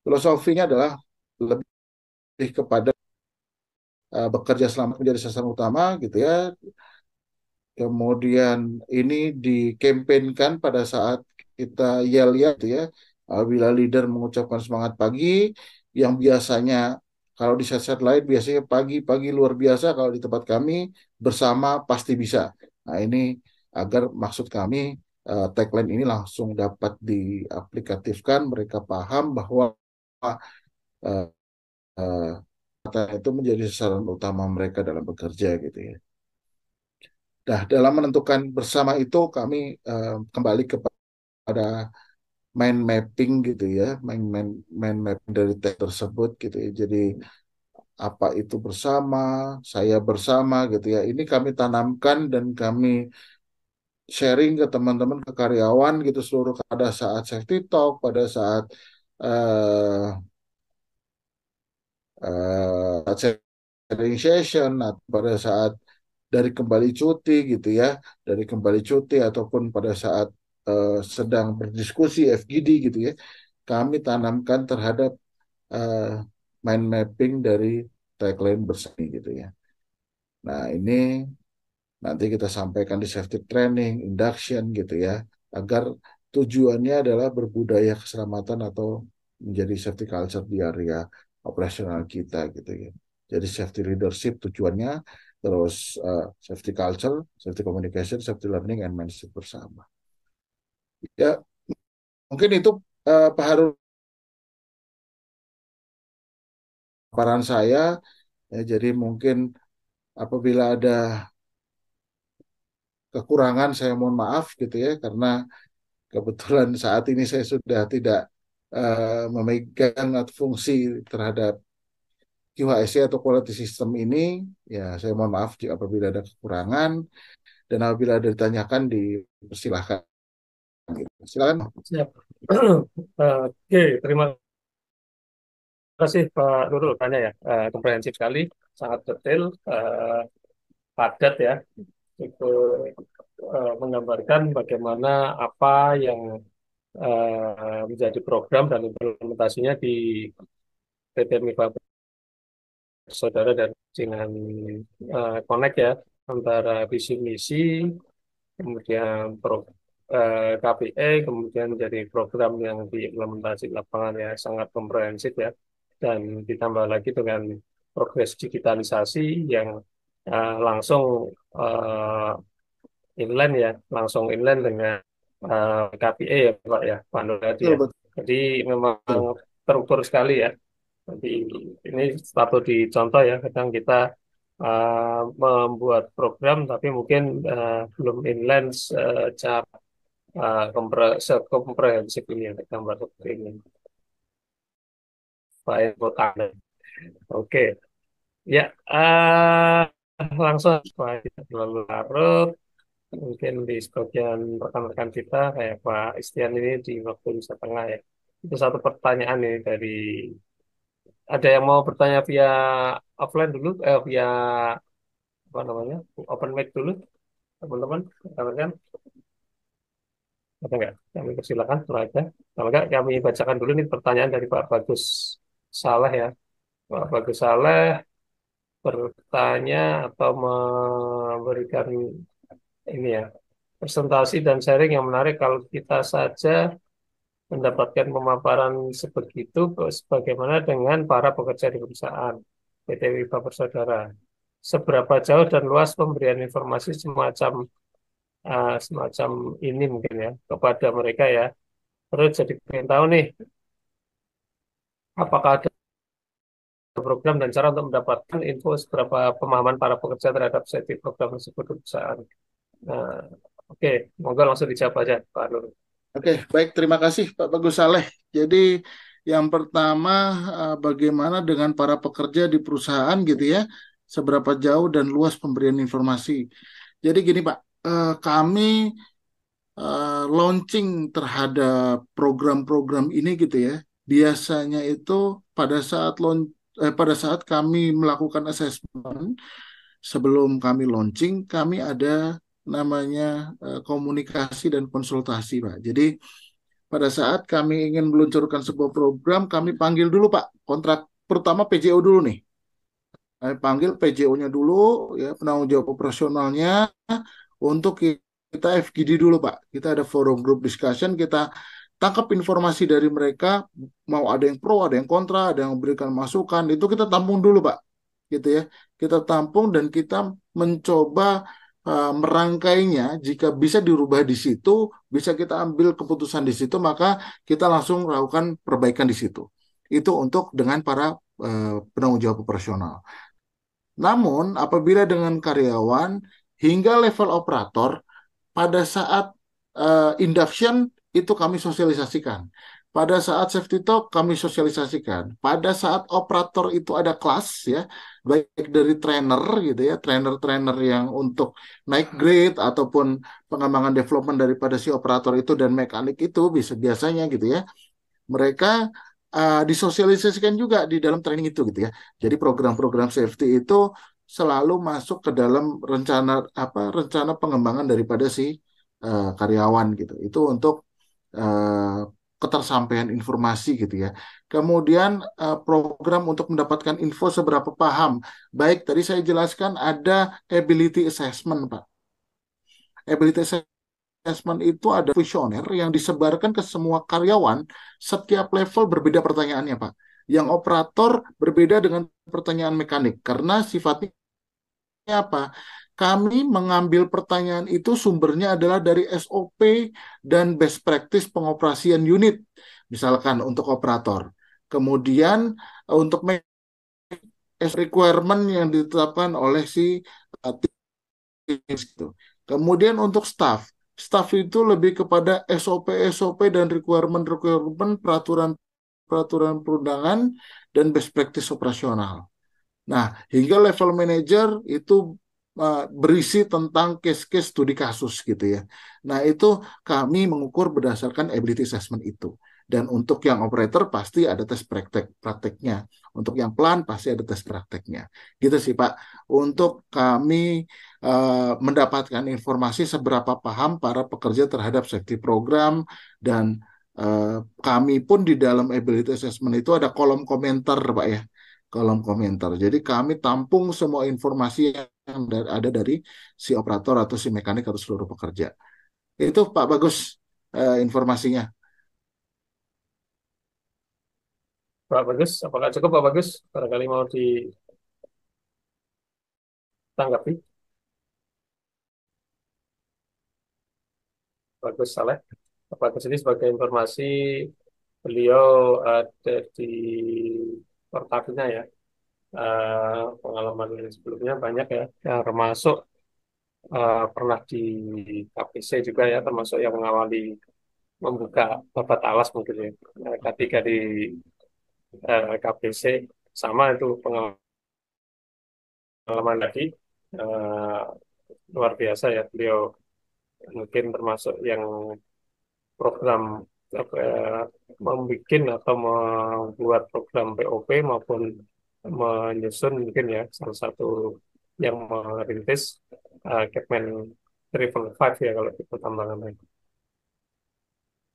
filosofinya adalah lebih kepada bekerja selamat menjadi sasaran utama gitu ya. Kemudian ini dikampanyekan pada saat kita yel-yel gitu ya. Bila leader mengucapkan semangat pagi, yang biasanya kalau di set-set lain biasanya pagi-pagi luar biasa, kalau di tempat kami bersama pasti bisa. Nah ini agar maksud kami tagline ini langsung dapat diaplikatifkan, mereka paham bahwa eh, eh, itu menjadi sasaran utama mereka dalam bekerja gitu ya. Nah, dalam menentukan bersama itu kami kembali kepada mind mapping gitu ya, mind mapping dari teks tersebut gitu ya. Jadi apa itu bersama, saya bersama gitu ya. Ini kami tanamkan dan kami sharing ke teman-teman, ke karyawan gitu seluruh pada saat safety talk, pada saat eh sharing session, atau pada saat dari kembali cuti gitu ya, dari kembali cuti ataupun pada saat sedang berdiskusi FGD gitu ya, kami tanamkan terhadap eh, mind mapping dari tagline bersama gitu ya. Nah ini nanti kita sampaikan di safety training, induction gitu ya, agar tujuannya adalah berbudaya keselamatan atau menjadi safety culture di area operasional kita gitu ya. Jadi safety leadership tujuannya, terus safety culture, safety communication, safety learning, and mindset bersama. Ya, mungkin itu Pak Harun paparan saya. Ya, jadi mungkin apabila ada kekurangan saya mohon maaf gitu ya, karena kebetulan saat ini saya sudah tidak memegang atau fungsi terhadap QHSE atau quality system ini. Ya saya mohon maaf jika apabila ada kekurangan, dan apabila ada ditanyakan dipersilahkan. Silakan. Siap. Oke, terima kasih Pak Nurul. Tanya ya, komprehensif sekali, sangat detail, padat ya. Itu menggambarkan bagaimana apa yang menjadi program dan implementasinya di PT Mifak Saudara dan dengan connect ya antara visi misi, kemudian KPI, kemudian menjadi program yang diimplementasi di lapangan ya sangat komprehensif ya, dan ditambah lagi dengan progres digitalisasi yang langsung uh, inline ya, langsung inline dengan KPI ya Pak ya, Pak Nur tadi Betul, ya. Jadi memang betul. terukur sekali ya. Jadi ini patut dicontoh ya, kadang kita membuat program tapi mungkin belum inline secara sekomprehensif ini ya, gambar seperti ini. Pak Eko Tanda. Oke, ya langsung Pak, terlalu larut. Mungkin di sebagian rekan-rekan kita kayak Pak Istian ini di waktu Indonesia Tengah ya. Itu satu pertanyaan nih dari ada yang mau bertanya via offline dulu, via apa namanya, open mic dulu, teman-teman, rekan-rekan, ada nggak? Kami persilakan kalau ada. Kalau nggak, kami bacakan dulu nih pertanyaan dari Pak Bagus Saleh ya. Pak Bagus Saleh bertanya atau memberikan ini ya, presentasi dan sharing yang menarik kalau kita saja mendapatkan pemaparan sebegitu, sebagaimana dengan para pekerja di perusahaan PT Wiba Persaudaraan. Seberapa jauh dan luas pemberian informasi semacam ini mungkin ya kepada mereka ya. Terus jadi pengen tahu nih, apakah ada program dan cara untuk mendapatkan info seberapa pemahaman para pekerja terhadap safety program tersebut di perusahaan. Nah, oke, monggo langsung dijawab aja Pak Nur. Oke, baik. Terima kasih Pak Bagus Saleh. Jadi yang pertama, bagaimana dengan para pekerja di perusahaan gitu ya, seberapa jauh dan luas pemberian informasi. Jadi gini Pak, kami launching terhadap program-program ini gitu ya. Biasanya itu pada saat kami melakukan assessment, sebelum kami launching, kami ada namanya komunikasi dan konsultasi, Pak. Jadi pada saat kami ingin meluncurkan sebuah program, kami panggil dulu, Pak, kontrak pertama PJO dulu nih. Kami panggil PJO-nya dulu, ya penanggung jawab operasionalnya, untuk kita FGD dulu, Pak. Kita ada forum group discussion, kita tangkap informasi dari mereka, mau ada yang pro, ada yang kontra, ada yang memberikan masukan, itu kita tampung dulu, Pak. Gitu ya. Kita tampung dan kita mencoba merangkainya. Jika bisa dirubah di situ, bisa kita ambil keputusan di situ, maka kita langsung melakukan perbaikan di situ. Itu untuk dengan para penanggung jawab operasional. Namun, apabila dengan karyawan hingga level operator, pada saat induction itu kami sosialisasikan. Pada saat safety talk kami sosialisasikan. Pada saat operator itu ada kelas ya, baik dari trainer gitu ya, trainer-trainer yang untuk naik grade ataupun pengembangan development daripada si operator itu dan mekanik itu bisa biasanya gitu ya. Mereka disosialisasikan juga di dalam training itu gitu ya. Jadi program-program safety itu selalu masuk ke dalam rencana pengembangan daripada si karyawan gitu. Itu untuk uh, ketersampaian informasi gitu ya. Kemudian program untuk mendapatkan info seberapa paham. Baik, tadi saya jelaskan ada ability assessment, Pak. Ability assessment itu ada kuesioner yang disebarkan ke semua karyawan, setiap level berbeda pertanyaannya, Pak. Yang operator berbeda dengan pertanyaan mekanik karena sifatnya apa? Kami mengambil pertanyaan itu sumbernya adalah dari SOP dan best practice pengoperasian unit, misalkan untuk operator. Kemudian untuk requirement yang ditetapkan oleh si tim gitu. Kemudian untuk staff, staff itu lebih kepada SOP-SOP dan requirement-requirement peraturan perundangan dan best practice operasional. Nah, hingga level manager itu berisi tentang case-case studi kasus gitu ya. Nah, itu kami mengukur berdasarkan ability assessment itu. Dan untuk yang operator pasti ada tes prakteknya. Untuk yang pelan pasti ada tes prakteknya. Gitu sih Pak. Untuk kami mendapatkan informasi seberapa paham para pekerja terhadap safety program dan kami pun di dalam ability assessment itu ada kolom komentar Pak ya, kolom komentar. Jadi kami tampung semua informasi yang ada dari si operator atau si mekanik atau seluruh pekerja. Itu Pak Bagus informasinya. Pak Bagus, apakah cukup Pak Bagus? Barangkali mau ditanggapi. Bagus Saleh. Pak Bagus ini sebagai informasi, beliau ada di Pertamina ya. Pengalaman sebelumnya banyak ya, yang termasuk pernah di KPC juga ya, termasuk yang mengawali membuka babat alas mungkin ya. Ketika di KPC sama itu pengalaman lagi, eh, luar biasa ya, beliau mungkin termasuk yang program membuat atau membuat program POP maupun menyusun mungkin ya salah satu yang merintis Kepmen Triple Five ya kalau di pertambangan.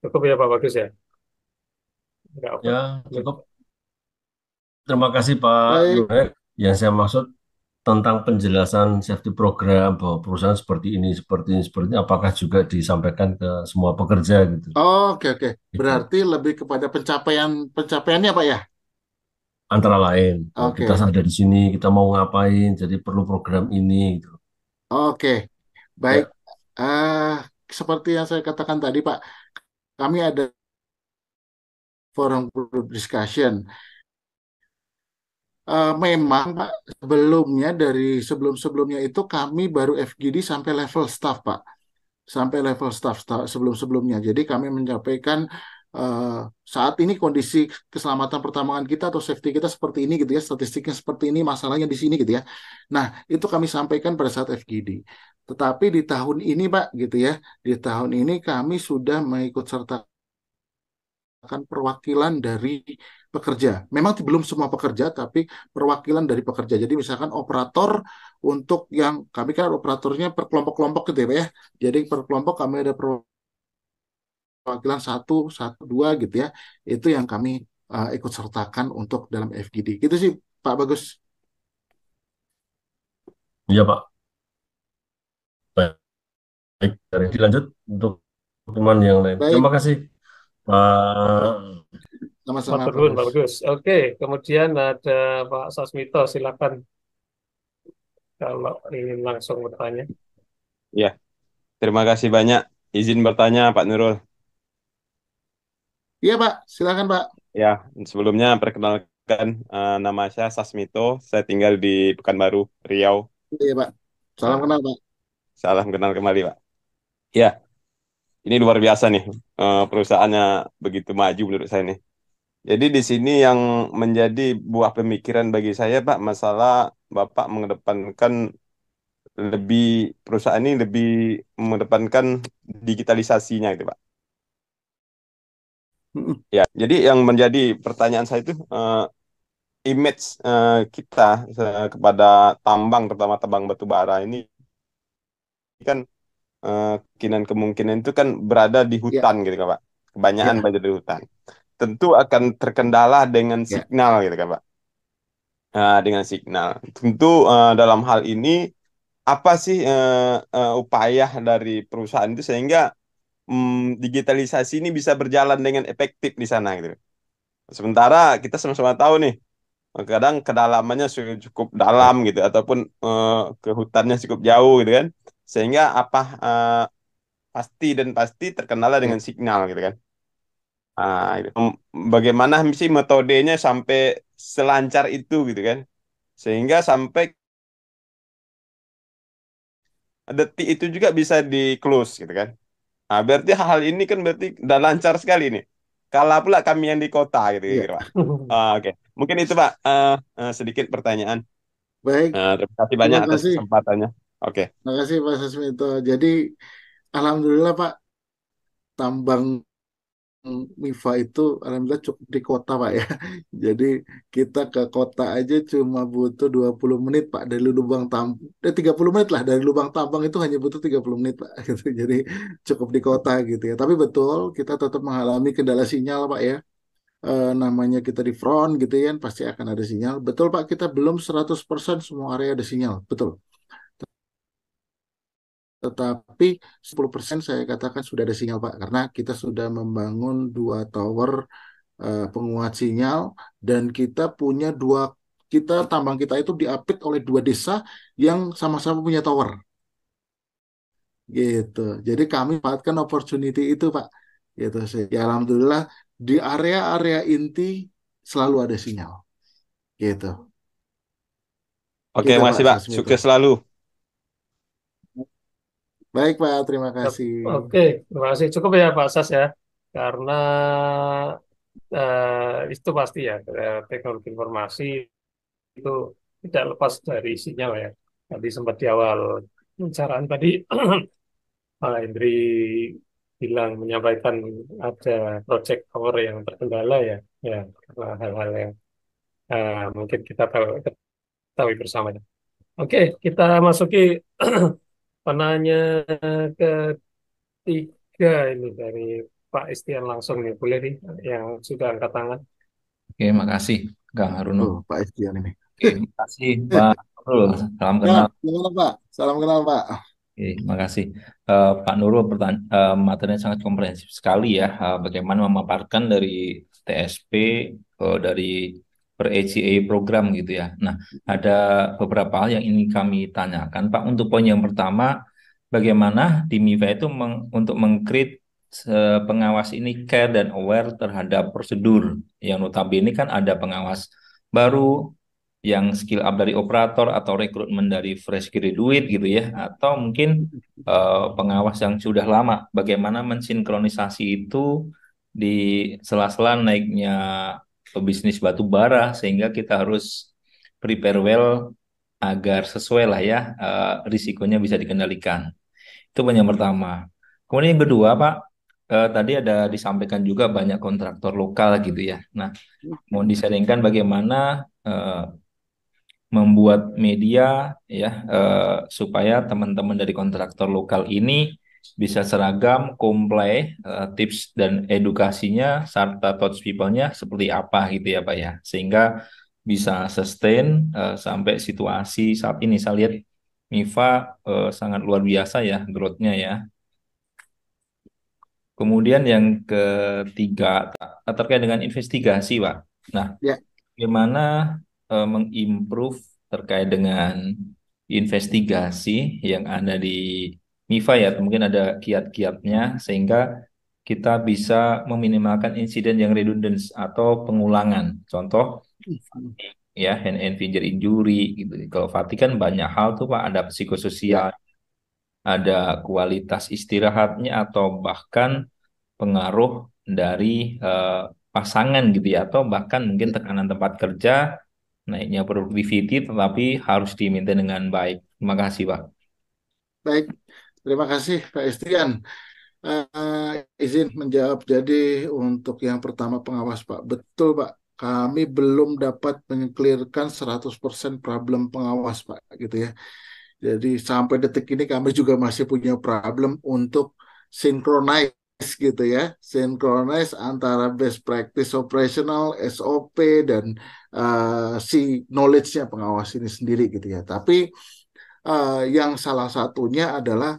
Cukup ya Pak Bagus ya? Nggak over. Ya, cukup. Terima kasih Pak Baik. Yurek. Yang saya maksud tentang penjelasan safety program bahwa perusahaan seperti ini, seperti ini, apakah juga disampaikan ke semua pekerja gitu. Oke, oke. Gitu. Berarti lebih kepada pencapaiannya Pak ya? Antara lain, bahwa kita Oke. ada di sini, kita mau ngapain, jadi perlu program ini gitu. Oke. Baik. Ya, eh Seperti yang saya katakan tadi Pak, kami ada forum group discussion. Memang Pak, sebelum-sebelumnya itu kami baru FGD sampai level staff Pak, sampai level staff sebelum-sebelumnya. Jadi kami menyampaikan eh, saat ini kondisi keselamatan pertambangan kita atau safety kita seperti ini gitu ya, statistiknya seperti ini, masalahnya di sini gitu ya. Nah, itu kami sampaikan pada saat FGD. Tetapi di tahun ini Pak gitu ya, di tahun ini kami sudah mengikut serta akan perwakilan dari pekerja. Memang belum semua pekerja, tapi perwakilan dari pekerja. Jadi misalkan operator untuk yang kami kan operatornya per kelompok-kelompok gitu ya, Pak ya. Jadi per kelompok kami ada perwakilan satu, satu, dua gitu ya. Itu yang kami ikut sertakan untuk dalam FGD. Gitu sih Pak Bagus. iya Pak. Baik, baik. Dilanjut untuk teman yang lain. Baik, Terima kasih Pak. sama-sama Matur Pak nuwun, Bagus. Pak Bagus. Oke, kemudian ada Pak Sasmito, silakan kalau ingin langsung bertanya. Ya, terima kasih banyak. Izin bertanya, Pak Nurul. Iya Pak, silakan Pak. Ya, sebelumnya perkenalkan nama saya Sasmito. Saya tinggal di Pekanbaru, Riau. Iya Pak. Salam Nah, kenal Pak. salam kenal kembali, Pak. Ya, ini luar biasa nih. Perusahaannya begitu maju menurut saya nih. Jadi di sini yang menjadi buah pemikiran bagi saya, Pak, masalah Bapak mengedepankan perusahaan ini lebih mengedepankan digitalisasinya gitu, Pak. Mm-mm. Ya, jadi yang menjadi pertanyaan saya itu image kita kepada tambang, terutama tambang batu bara ini kan kemungkinan itu kan berada di Ya, hutan gitu kan Pak. Kebanyakan ya, berada di hutan. Tentu akan terkendala dengan ya. signal gitu kan Pak. Dengan signal. Tentu dalam hal ini apa sih upaya dari perusahaan itu sehingga digitalisasi ini bisa berjalan dengan efektif di sana gitu. Sementara kita sama-sama tahu nih kadang kedalamannya sudah cukup dalam gitu ataupun ke hutannya cukup jauh gitu kan sehingga pasti terkendala Ya. dengan signal gitu kan. Itu. Bagaimana sih metodenya sampai selancar itu gitu kan sehingga sampai detik itu juga bisa di close gitu kan. Nah, berarti hal ini kan berarti udah lancar sekali nih. Kalah pula kami yang di kota gitu Iya, kira Pak. Oke, mungkin itu Pak, sedikit pertanyaan. baik. Terima kasih banyak Terima atas kasih. kesempatannya. Oke. Terima kasih Pak Sasmito. Jadi, alhamdulillah Pak, tambang MIFA itu alhamdulillah cukup di kota Pak ya. Jadi kita ke kota aja cuma butuh 20 menit Pak dari lubang tambang. 30 menit lah dari lubang tambang itu hanya butuh 30 menit Pak. Gitu. Jadi cukup di kota gitu ya. Tapi betul kita tetap mengalami kendala sinyal Pak ya. Namanya kita di front gitu ya pasti akan ada sinyal. Betul Pak, kita belum 100% semua area ada sinyal. Betul. Tetapi 10% saya katakan sudah ada sinyal Pak karena kita sudah membangun 2 tower penguat sinyal dan kita punya tambang kita itu diapit oleh 2 desa yang sama-sama punya tower gitu. Jadi kami manfaatkan opportunity itu Pak. Gitu sih. Ya alhamdulillah di area-area inti selalu ada sinyal. Gitu. Oke, Gitu Pak makasih Pak. Sasmito. Sukses selalu. Baik Pak, terima Yap. kasih. Oke, terima kasih. Cukup ya Pak Sas ya. Karena itu pasti ya, teknologi informasi itu tidak lepas dari sinyal ya. Tadi sempat di awal pembicaraan tadi Pak Hendri bilang menyampaikan ada project power yang terkendala ya, ya karena hal-hal yang mungkin kita ketahui bersamanya. Oke, kita masuki penanya ketiga ini dari Pak Istian langsung nih, boleh nih yang sudah angkat tangan. Oke, makasih Kang Haruno. Oh, Pak Estian ini. Oke, makasih Pak Nurul. Salam Ya, kenal. gimana Pak? Salam kenal Pak. Oke, makasih. Pak Nurul, materinya sangat komprehensif sekali ya. Bagaimana memaparkan dari TSP, dari per AGA program gitu ya. Nah, ada beberapa hal yang ingin kami tanyakan, Pak. Untuk poin yang pertama, bagaimana di MIFA itu untuk meng-create pengawas ini care dan aware terhadap prosedur. Yang notabene kan ada pengawas baru, yang skill up dari operator atau rekrutmen dari fresh graduate gitu ya, atau mungkin pengawas yang sudah lama. Bagaimana mensinkronisasi itu di sela-sela naiknya pebisnis batu bara sehingga kita harus prepare well agar sesuai lah ya, risikonya bisa dikendalikan. Itu poin yang pertama. Kemudian yang kedua, Pak, tadi ada disampaikan juga banyak kontraktor lokal gitu ya. Nah, mau disaringkan bagaimana membuat media ya, supaya teman-teman dari kontraktor lokal ini bisa seragam, komplai, tips dan edukasinya serta touch people-nya seperti apa gitu ya Pak ya, sehingga bisa sustain sampai situasi saat ini. Saya lihat MIFA sangat luar biasa ya growth-nya ya. Kemudian yang ketiga terkait dengan investigasi Pak. Nah, Ya, bagaimana mengimprove terkait dengan investigasi yang ada di MIFA ya, mungkin ada kiat-kiatnya sehingga kita bisa meminimalkan insiden yang redundant atau pengulangan. Contoh ya, hand and finger injury gitu. Kalau Fatih kan banyak hal tuh Pak, ada ya, psikososial, ada kualitas istirahatnya atau bahkan pengaruh dari eh, pasangan gitu ya, atau bahkan mungkin ya. tekanan tempat kerja, naiknya productivity, tetapi harus dimaintain dengan baik. Terima kasih, Pak. Baik, terima kasih Pak Estian. Izin menjawab. Jadi untuk yang pertama pengawas Pak, betul Pak. Kami belum dapat menyeklirkan 100% problem pengawas Pak, gitu ya. Jadi sampai detik ini kami juga masih punya problem untuk synchronize gitu ya. Synchronize antara best practice operational, SOP, dan si knowledge-nya pengawas ini sendiri gitu ya. Tapi yang salah satunya adalah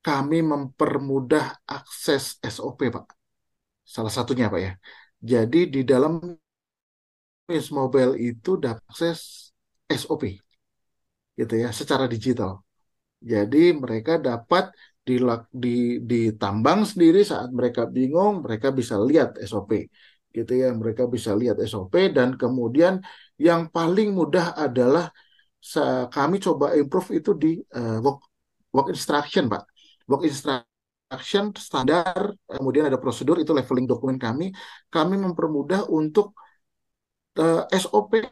kami mempermudah akses SOP, Pak. Salah satunya, Pak ya. Jadi di dalam Miss Mobile itu dapat akses SOP, gitu ya, secara digital. Jadi mereka dapat di ditambang sendiri saat mereka bingung, mereka bisa lihat SOP, gitu ya. Mereka bisa lihat SOP dan kemudian yang paling mudah adalah kami coba improve itu di work instruction, Pak. Work instruction standar, kemudian ada prosedur, itu leveling dokumen kami. Kami mempermudah untuk SOP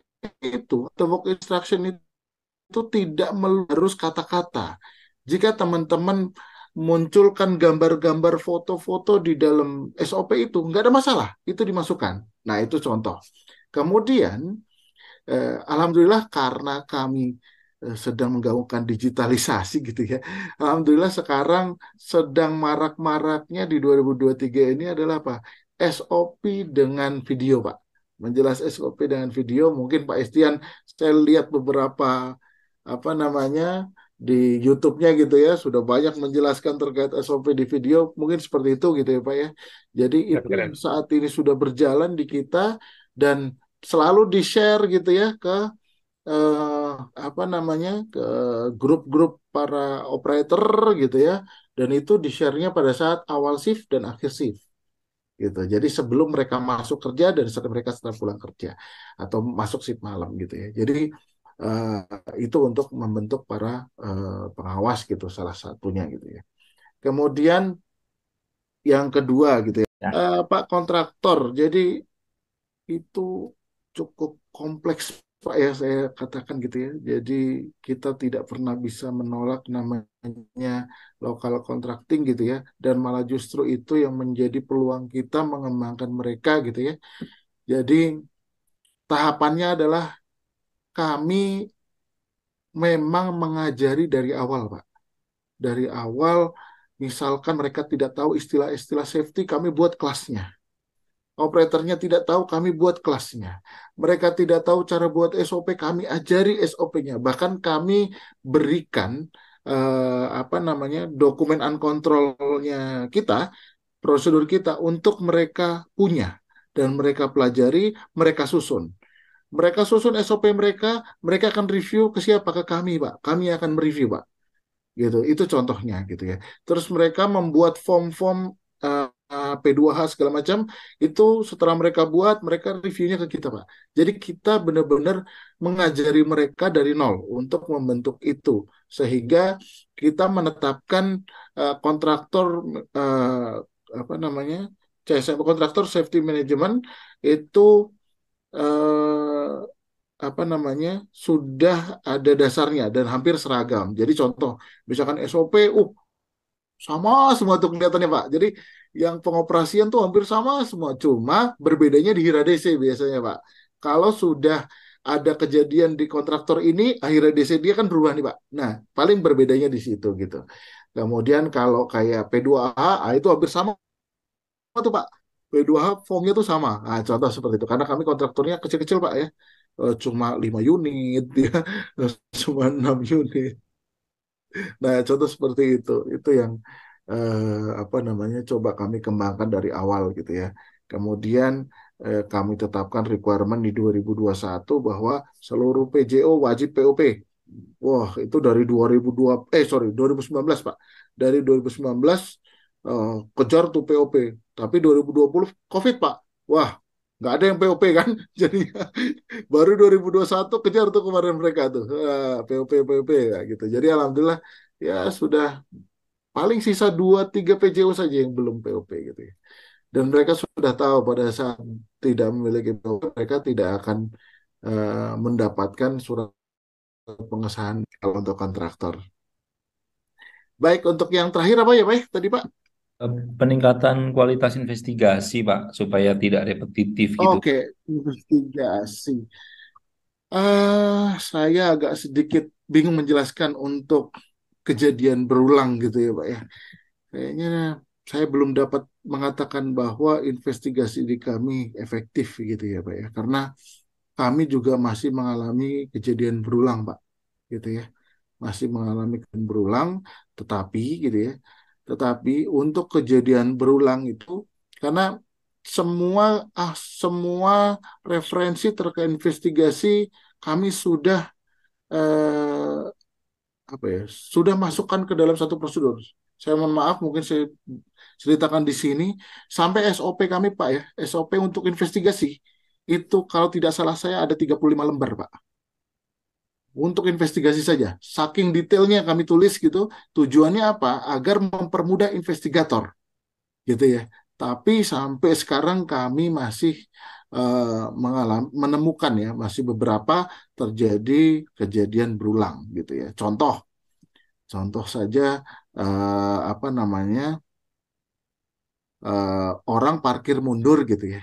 itu, atau work instruction itu tidak harus kata-kata. Jika teman-teman munculkan gambar-gambar foto-foto di dalam SOP itu, nggak ada masalah, itu dimasukkan. Nah, itu contoh. Kemudian, alhamdulillah karena kami sedang menggaungkan digitalisasi gitu ya. Alhamdulillah sekarang sedang marak-maraknya di 2023 ini adalah apa? SOP dengan video, Pak. Menjelas SOP dengan video, mungkin Pak Estian, saya lihat beberapa apa namanya di YouTube-nya gitu ya, sudah banyak menjelaskan terkait SOP di video, mungkin seperti itu gitu ya Pak ya. Jadi itu yang Keren. saat ini sudah berjalan di kita dan selalu di-share gitu ya ke apa namanya ke grup-grup para operator gitu ya, dan itu di-share-nya pada saat awal shift dan akhir shift gitu. Jadi sebelum mereka masuk kerja dan setelah mereka setelah pulang kerja atau masuk shift malam gitu ya. Jadi eh, itu untuk membentuk para pengawas gitu salah satunya gitu ya. Kemudian yang kedua gitu ya, Ya. Pak kontraktor. Jadi itu cukup kompleks Pak ya saya katakan gitu ya. Jadi kita tidak pernah bisa menolak namanya local contracting gitu ya. Dan malah justru itu yang menjadi peluang kita mengembangkan mereka gitu ya. Jadi tahapannya adalah kami memang mengajari dari awal Pak. Dari awal misalkan mereka tidak tahu istilah-istilah safety, kami buat kelasnya. Operatornya tidak tahu, kami buat kelasnya. Mereka tidak tahu cara buat SOP, kami ajari SOP-nya. Bahkan kami berikan apa namanya dokumen uncontrol-nya kita, prosedur kita untuk mereka punya dan mereka pelajari, mereka susun. Mereka susun SOP mereka, mereka akan review ke siapa? Ke kami, Pak. Kami akan mereview, Pak gitu. Itu contohnya gitu ya. Terus mereka membuat form-form P2H segala macam itu setelah mereka buat mereka reviewnya ke kita Pak. Jadi kita benar-benar mengajari mereka dari nol untuk membentuk itu sehingga kita menetapkan kontraktor apa namanya CSM kontraktor safety management itu eh, apa namanya sudah ada dasarnya dan hampir seragam. Jadi contoh, misalkan SOP, sama semua tuh kelihatannya Pak. Jadi yang pengoperasian tuh hampir sama semua, cuma berbedanya di HIRA-DC biasanya Pak. Kalau sudah ada kejadian di kontraktor ini, akhirnya DC dia kan berubah nih Pak. Nah, paling berbedanya di situ gitu. Kemudian kalau kayak P2A, itu hampir sama tuh Pak. P2H formnya tuh sama. Nah, contoh seperti itu. Karena kami kontraktornya kecil-kecil Pak ya. Cuma 5 unit ya. Cuma 6 unit. Nah, contoh seperti itu. Itu yang apa namanya coba kami kembangkan dari awal gitu ya. Kemudian kami tetapkan requirement di 2021 bahwa seluruh PJO wajib POP. Wah, itu dari 20sembilan belas Pak. Dari 2019 kejar tuh POP. Tapi 2020 COVID, Pak. Wah, nggak ada yang POP kan. Jadi baru 2021 kejar tuh kemarin mereka tuh. POP, POP ya, gitu. Jadi alhamdulillah ya sudah paling sisa 2-3 PJO saja yang belum POP gitu ya. Dan mereka sudah tahu pada saat tidak memiliki POP, mereka tidak akan mendapatkan surat pengesahan kalau untuk kontraktor. Baik, untuk yang terakhir apa ya, Pak? Tadi, Pak? Peningkatan kualitas investigasi, Pak, supaya tidak repetitif gitu. Oke, investigasi. Saya agak sedikit bingung menjelaskan untuk kejadian berulang gitu ya, Pak ya. Kayaknya saya belum dapat mengatakan bahwa investigasi di kami efektif gitu ya, Pak ya. Karena kami juga masih mengalami kejadian berulang, Pak. Gitu ya. Masih mengalami kejadian berulang, tetapi gitu ya. Tetapi untuk kejadian berulang itu karena semua referensi terkait investigasi kami sudah eh, apa ya sudah masukkan ke dalam satu prosedur. Saya mohon maaf mungkin saya ceritakan di sini sampai SOP kami Pak ya SOP untuk investigasi itu kalau tidak salah saya ada 35 lembar Pak. untuk investigasi saja. Saking detailnya kami tulis gitu, tujuannya apa? Agar mempermudah investigator, gitu ya. Tapi sampai sekarang kami masih menemukan ya, masih beberapa terjadi kejadian berulang, gitu ya. Contoh saja apa namanya orang parkir mundur gitu ya,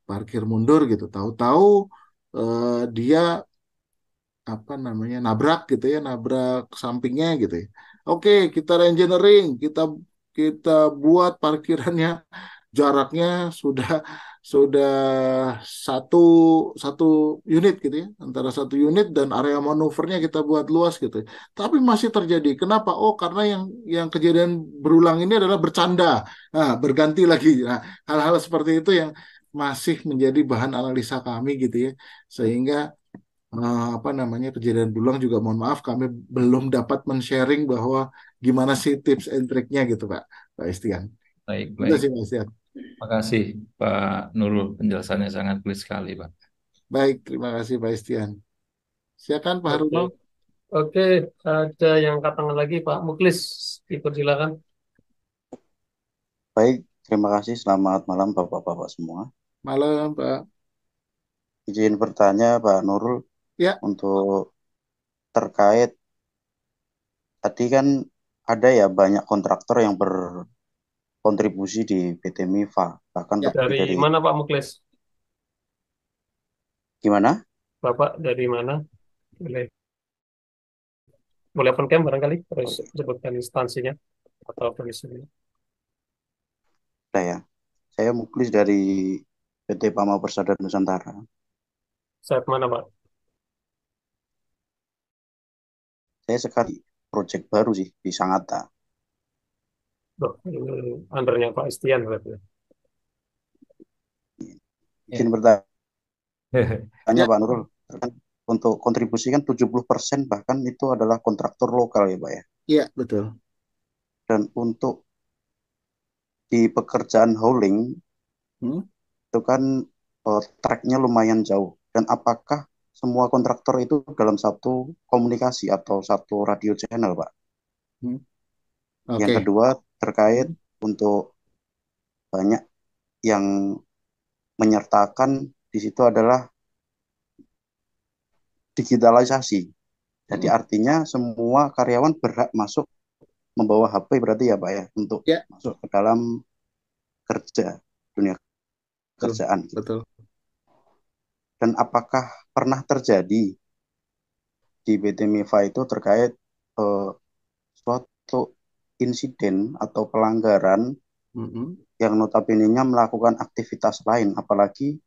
parkir mundur gitu. Tahu-tahu dia apa namanya nabrak gitu ya, nabrak sampingnya gitu ya. Oke, kita engineering, kita buat parkirannya jaraknya sudah satu satu unit gitu ya, antara satu unit dan area manuvernya kita buat luas gitu ya. Tapi masih terjadi. Kenapa? Oh, karena yang kejadian berulang ini adalah bercanda. Nah, berganti lagi. Nah, hal-hal seperti itu yang masih menjadi bahan analisa kami gitu ya. Sehingga apa namanya kejadian berulang juga mohon maaf kami belum dapat men-sharing bahwa gimana sih tips and triknya gitu Pak Istian. Baik, Itu baik. sih Pak Istian. Makasih Pak Nurul, penjelasannya sangat clear sekali, Pak. Baik, terima kasih Pak Istian. Silakan Pak Oke, Haruno. oke, ada yang angkat tangan lagi, Pak Muklis, dipersilakan. Baik, terima kasih. Selamat malam Bapak-Bapak semua. Malam Pak. Izin bertanya Pak Nurul Ya, untuk terkait tadi kan ada ya banyak kontraktor yang berkontribusi di PT MIFA, bahkan ya. lebih Dari dari mana Pak Muklis? gimana? Bapak dari mana? Boleh, boleh open cam barangkali, terus sebutkan instansinya atau organisasinya. Saya Muklis dari PT Pama Persada Nusantara. Saat mana Pak? Saya sekali proyek baru sih di Sangatta. Loh, ini undernya Pak Istian berarti. Izin Ya. bertanya Ya, Pak Nurul, kan untuk kontribusi kan 70% bahkan itu adalah kontraktor lokal ya Pak ya. iya betul. Dan untuk di pekerjaan hauling Hmm? itu kan tracknya lumayan jauh. Dan apakah semua kontraktor itu dalam satu komunikasi atau satu radio channel, Pak? Hmm. Yang Oke. kedua terkait Hmm. untuk banyak yang menyertakan di situ adalah digitalisasi. Jadi Hmm. artinya semua karyawan berhak masuk membawa HP berarti ya, Pak ya, untuk Ya, masuk ke dalam kerja, dunia betul. kerjaan. Betul. Dan apakah pernah terjadi di PT MIFA itu terkait eh, suatu insiden atau pelanggaran Mm-mm. yang notabene-nya melakukan aktivitas lain, apalagi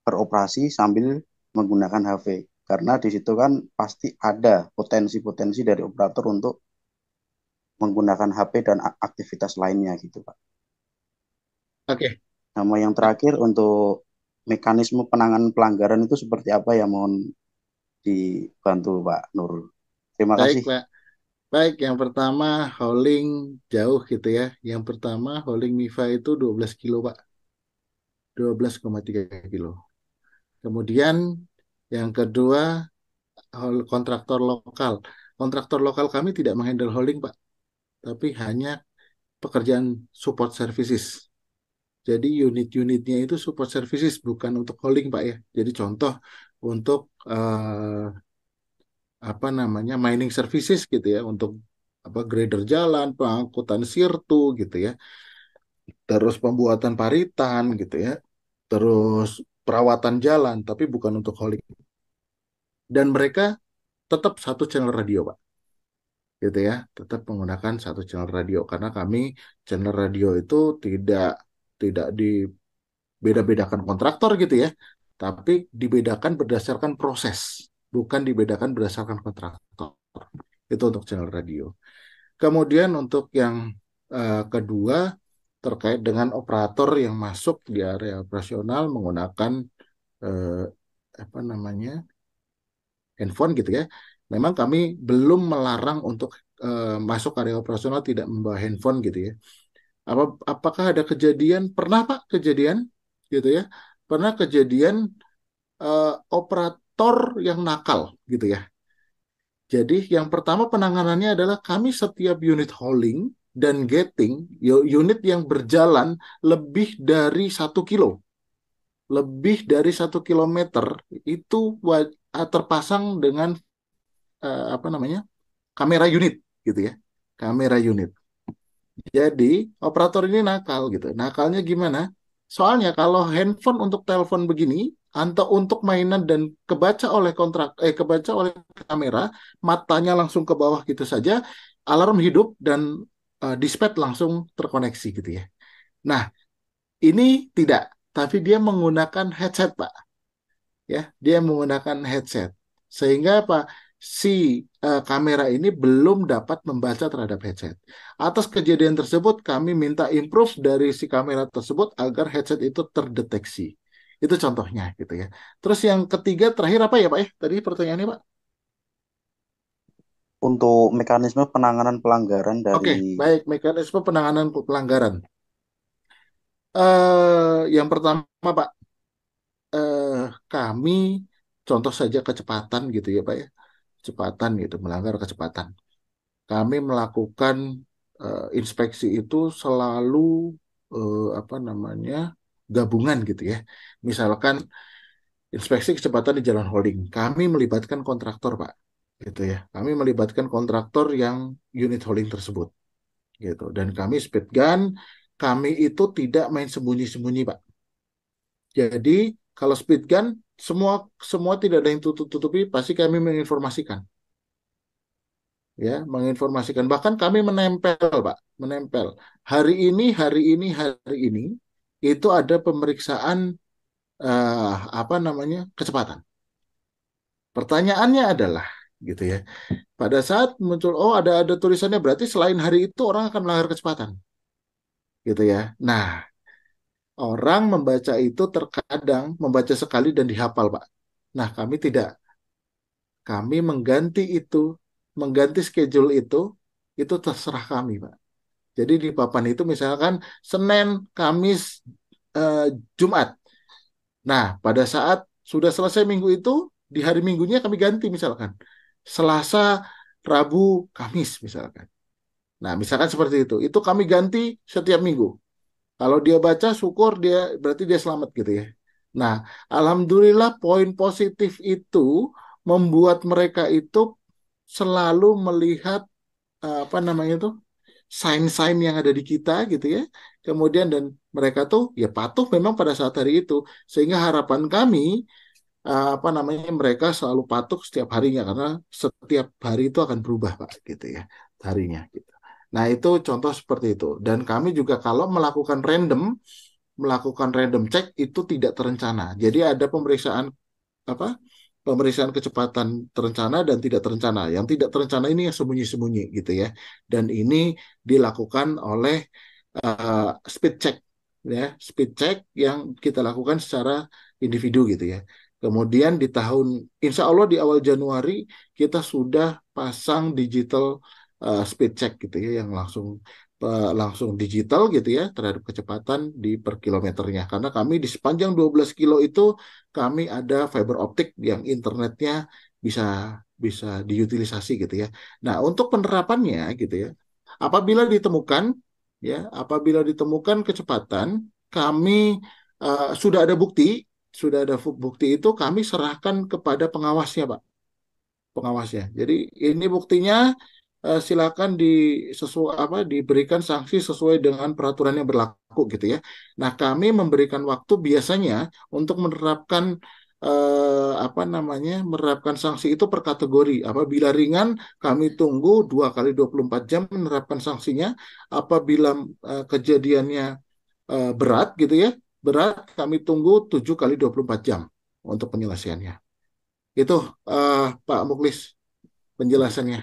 beroperasi sambil menggunakan HP. Karena di situ kan pasti ada potensi-potensi dari operator untuk menggunakan HP dan aktivitas lainnya gitu, Pak. Oke. Nama yang terakhir untuk mekanisme penanganan pelanggaran itu seperti apa ya, mohon dibantu Pak Nurul. Terima Baik, kasih. Pak. Baik, yang pertama hauling jauh gitu ya. Yang pertama hauling MIFA itu 12 kilo, Pak. 12,3 kilo. Kemudian yang kedua kontraktor lokal. Kontraktor lokal kami tidak menghandle hauling, Pak, tapi hanya pekerjaan support services. Jadi unit-unitnya itu support services, bukan untuk hauling, Pak ya. Jadi contoh untuk apa namanya mining services gitu ya, untuk apa grader jalan, pengangkutan sirtu gitu ya, terus pembuatan paritan gitu ya, terus perawatan jalan, tapi bukan untuk hauling. Dan mereka tetap satu channel radio, Pak, gitu ya, tetap menggunakan satu channel radio karena kami channel radio itu tidak tidak dibeda-bedakan kontraktor gitu ya, tapi dibedakan berdasarkan proses, bukan dibedakan berdasarkan kontraktor. Itu untuk channel radio. Kemudian untuk yang kedua terkait dengan operator yang masuk di area operasional menggunakan eh, apa namanya handphone gitu ya. Memang kami belum melarang untuk masuk area operasional tidak membawa handphone gitu ya. Apakah ada kejadian? Pernah Pak kejadian gitu ya? Pernah kejadian operator yang nakal gitu ya. Jadi yang pertama penanganannya adalah kami setiap unit hauling dan getting, unit yang berjalan lebih dari 1 kilo, lebih dari 1 kilometer itu terpasang dengan apa namanya, kamera unit gitu ya, kamera unit. Jadi operator ini nakal gitu. Nakalnya gimana? Soalnya kalau handphone untuk telepon begini, atau untuk mainan dan kebaca oleh kamera, matanya langsung ke bawah gitu saja, alarm hidup dan dispatch langsung terkoneksi gitu ya. Nah, ini tidak, tapi dia menggunakan headset, Pak. Ya, dia menggunakan headset. Sehingga apa? Si kamera ini belum dapat membaca terhadap headset. Atas kejadian tersebut, kami minta improve dari si kamera tersebut agar headset itu terdeteksi. Itu contohnya gitu ya. Terus yang ketiga, terakhir apa ya Pak ya? Tadi pertanyaannya Pak. Untuk mekanisme penanganan pelanggaran Oke, dari baik. Mekanisme penanganan pelanggaran. Yang pertama Pak, eh, kami contoh saja kecepatan gitu ya Pak ya. Kecepatan gitu, melanggar kecepatan. Kami melakukan inspeksi itu selalu apa namanya, gabungan gitu ya. Misalkan inspeksi kecepatan di jalan holding, kami melibatkan kontraktor Pak, gitu ya. Kami melibatkan kontraktor yang unit holding tersebut, gitu. Dan kami speed gun, kami itu tidak main sembunyi-sembunyi Pak. Jadi kalau speed gun semua semua tidak ada yang tutup-tutupi, pasti kami menginformasikan. Ya, menginformasikan. Bahkan kami menempel, Pak, menempel. Hari ini, hari ini, hari ini, itu ada pemeriksaan apa namanya, kecepatan. Pertanyaannya adalah, gitu ya, pada saat muncul, oh ada tulisannya, berarti selain hari itu orang akan melanggar kecepatan, gitu ya. Nah, orang membaca itu terkadang membaca sekali dan dihafal, Pak. Nah, kami tidak. Kami mengganti schedule itu terserah kami, Pak. Jadi di papan itu misalkan Senin, Kamis, eh, Jumat. Nah, pada saat sudah selesai minggu itu, di hari minggunya kami ganti misalkan. Selasa, Rabu, Kamis misalkan. Nah, misalkan seperti itu. Itu kami ganti setiap minggu. Kalau dia baca, syukur dia berarti dia selamat gitu ya. Nah, alhamdulillah poin positif itu membuat mereka itu selalu melihat apa namanya itu, sign-sign yang ada di kita gitu ya. Kemudian dan mereka tuh ya patuh memang pada saat hari itu. Sehingga harapan kami apa namanya, mereka selalu patuh setiap harinya karena setiap hari itu akan berubah Pak gitu ya, harinya gitu. Nah, itu contoh seperti itu. Dan kami juga kalau melakukan random check itu tidak terencana. Jadi ada apa? Pemeriksaan kecepatan terencana dan tidak terencana. Yang tidak terencana ini yang sembunyi-sembunyi gitu ya. Dan ini dilakukan oleh speed check ya, speed check yang kita lakukan secara individu gitu ya. Kemudian di tahun, insya Allah di awal Januari kita sudah pasang digital speed check gitu ya, yang langsung digital gitu ya terhadap kecepatan di per kilometernya. Karena kami di sepanjang 12 kilo itu kami ada fiber optik yang internetnya bisa bisa diutilisasi gitu ya. Nah, untuk penerapannya gitu ya, apabila ditemukan apabila ditemukan kecepatan, kami sudah ada bukti, bukti itu kami serahkan kepada pengawasnya, Pak. Pengawasnya. Jadi ini buktinya, silakan diberikan sanksi sesuai dengan peraturan yang berlaku gitu ya. Nah, kami memberikan waktu biasanya untuk menerapkan apa namanya, menerapkan sanksi itu per kategori. Apabila ringan, kami tunggu 2 kali 24 jam menerapkan sanksinya. Apabila kejadiannya berat gitu ya, berat, kami tunggu 7 kali 24 jam untuk penyelesaiannya. Itu Pak Muklis penjelasannya.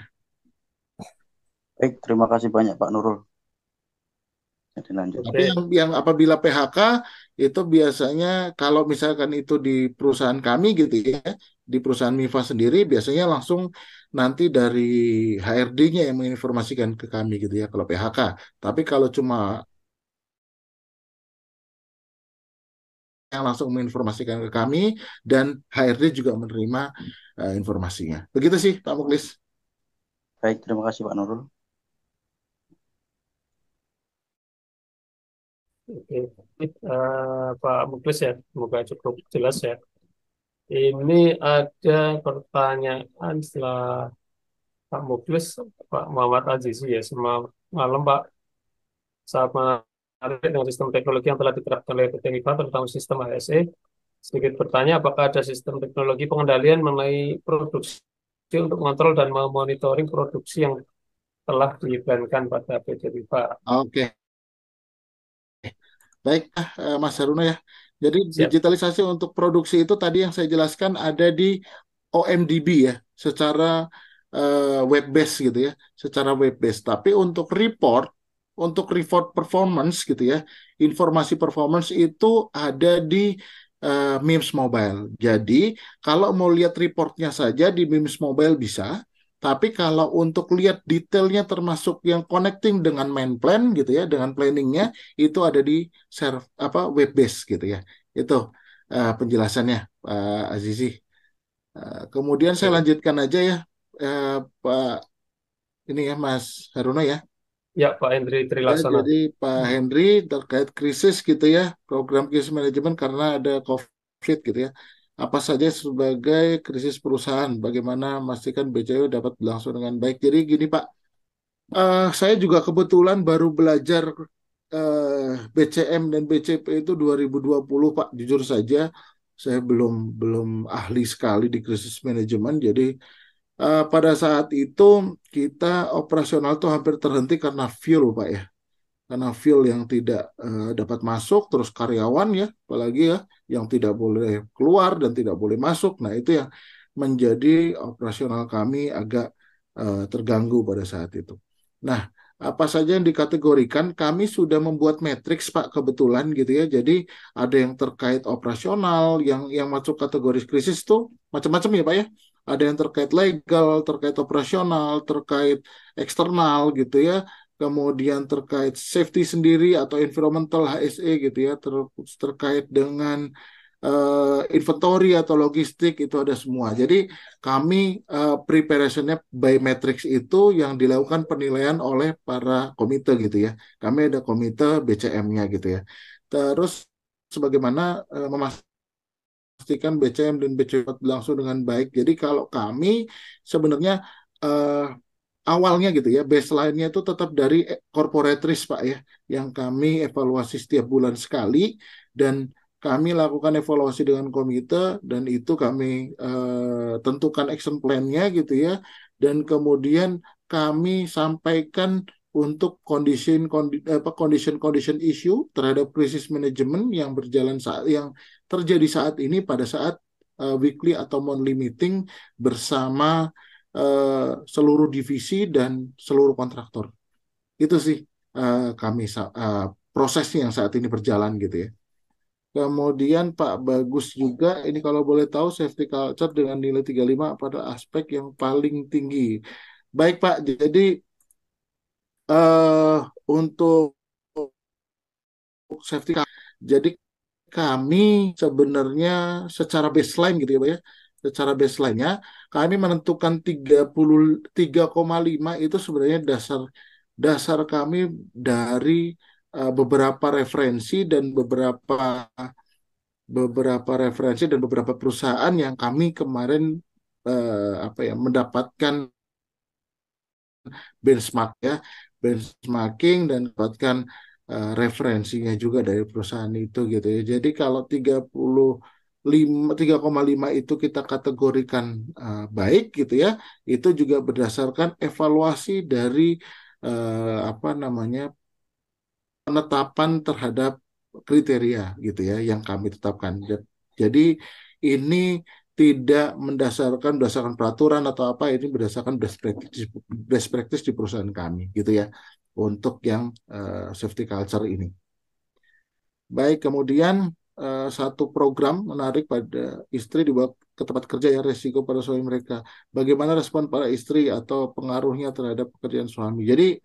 baik, terima kasih banyak Pak Nurul. Jadi lanjut. Tapi Oke. yang apabila PHK itu biasanya kalau misalkan itu di perusahaan kami gitu ya, di perusahaan Mifa sendiri biasanya langsung nanti dari HRD-nya yang menginformasikan ke kami gitu ya kalau PHK. Tapi kalau cuma yang langsung menginformasikan ke kami dan HRD juga menerima informasinya. Begitu sih Pak Muklis. Baik, terima kasih Pak Nurul. Oke. Pak Muklis ya, semoga cukup jelas ya. Ini ada pertanyaan setelah Pak Muklis, Pak Muhammad Azizi ya, semalam Pak, saat menarik dengan sistem teknologi yang telah diterapkan oleh PT MIPA, terutama sistem ASE, sedikit bertanya apakah ada sistem teknologi pengendalian mengenai produksi untuk mengontrol dan memonitoring produksi yang telah diiklankan pada PT MIPA. Oke, baik Mas Haruna ya. Jadi Siap. digitalisasi untuk produksi itu tadi yang saya jelaskan ada di OMDB ya, secara web base gitu ya, secara web base. Tapi untuk report performance gitu ya, informasi performance itu ada di MIMS Mobile. Jadi kalau mau lihat reportnya saja di MIMS Mobile bisa. Tapi kalau untuk lihat detailnya termasuk yang connecting dengan main plan gitu ya, dengan planningnya itu ada di web base gitu ya. Itu penjelasannya Pak Azizi. Kemudian saya lanjutkan aja ya, Pak ini ya Mas Haruna ya. Ya, Pak Hendri Ya, Trilaksana. jadi Pak Henry terkait krisis gitu ya, program krisis manajemen karena ada COVID gitu ya. Apa saja sebagai krisis perusahaan, bagaimana memastikan BCW dapat berlangsung dengan baik. Jadi gini Pak, saya juga kebetulan baru belajar BCM dan BCP itu 2020 Pak. Jujur saja, saya belum belum ahli sekali di krisis manajemen. Jadi pada saat itu kita operasional tuh hampir terhenti karena fuel Pak ya, karena fuel yang tidak dapat masuk, terus karyawan ya, apalagi ya, yang tidak boleh keluar dan tidak boleh masuk. Nah, itu yang menjadi operasional kami agak terganggu pada saat itu. Nah, apa saja yang dikategorikan, kami sudah membuat matriks Pak kebetulan gitu ya. Jadi ada yang terkait operasional, yang masuk kategori krisis tuh macam-macam ya Pak ya. Ada yang terkait legal, terkait operasional, terkait eksternal gitu ya, kemudian terkait safety sendiri atau environmental HSE gitu ya, terkait dengan inventory atau logistik itu ada semua. Jadi kami preparationnya by matrix itu yang dilakukan penilaian oleh para komite gitu ya. Kami ada komite BCM-nya gitu ya. Terus sebagaimana memastikan BCM dan BCM berlangsung dengan baik. Jadi kalau kami sebenarnya awalnya gitu ya, baseline-nya itu tetap dari corporate risk Pak ya, yang kami evaluasi setiap bulan sekali dan kami lakukan evaluasi dengan komite dan itu kami tentukan action plan-nya gitu ya, dan kemudian kami sampaikan untuk condition issue terhadap krisis manajemen yang berjalan yang terjadi saat ini pada saat weekly atau monthly meeting bersama seluruh divisi dan seluruh kontraktor. Itu sih kami prosesnya yang saat ini berjalan gitu ya. Kemudian Pak Bagus juga, ini kalau boleh tahu safety culture dengan nilai 35 pada aspek yang paling tinggi. Baik Pak, jadi untuk safety culture, jadi kami sebenarnya secara baseline gitu ya Pak ya, secara baseline-nya kami menentukan 33,5 itu sebenarnya dasar dasar kami dari beberapa referensi dan beberapa referensi dan beberapa perusahaan yang kami kemarin mendapatkan benchmark ya, benchmarking dan dapatkan referensinya juga dari perusahaan itu gitu ya. Jadi kalau 3,5 itu kita kategorikan baik gitu ya, itu juga berdasarkan evaluasi dari penetapan terhadap kriteria gitu ya yang kami tetapkan. Jadi ini tidak berdasarkan peraturan atau apa, ini berdasarkan best practice di perusahaan kami gitu ya untuk yang safety culture ini. Baik, kemudian satu program menarik pada istri dibawa ke tempat kerja yang resiko pada suami mereka. Bagaimana respon para istri atau pengaruhnya terhadap pekerjaan suami? Jadi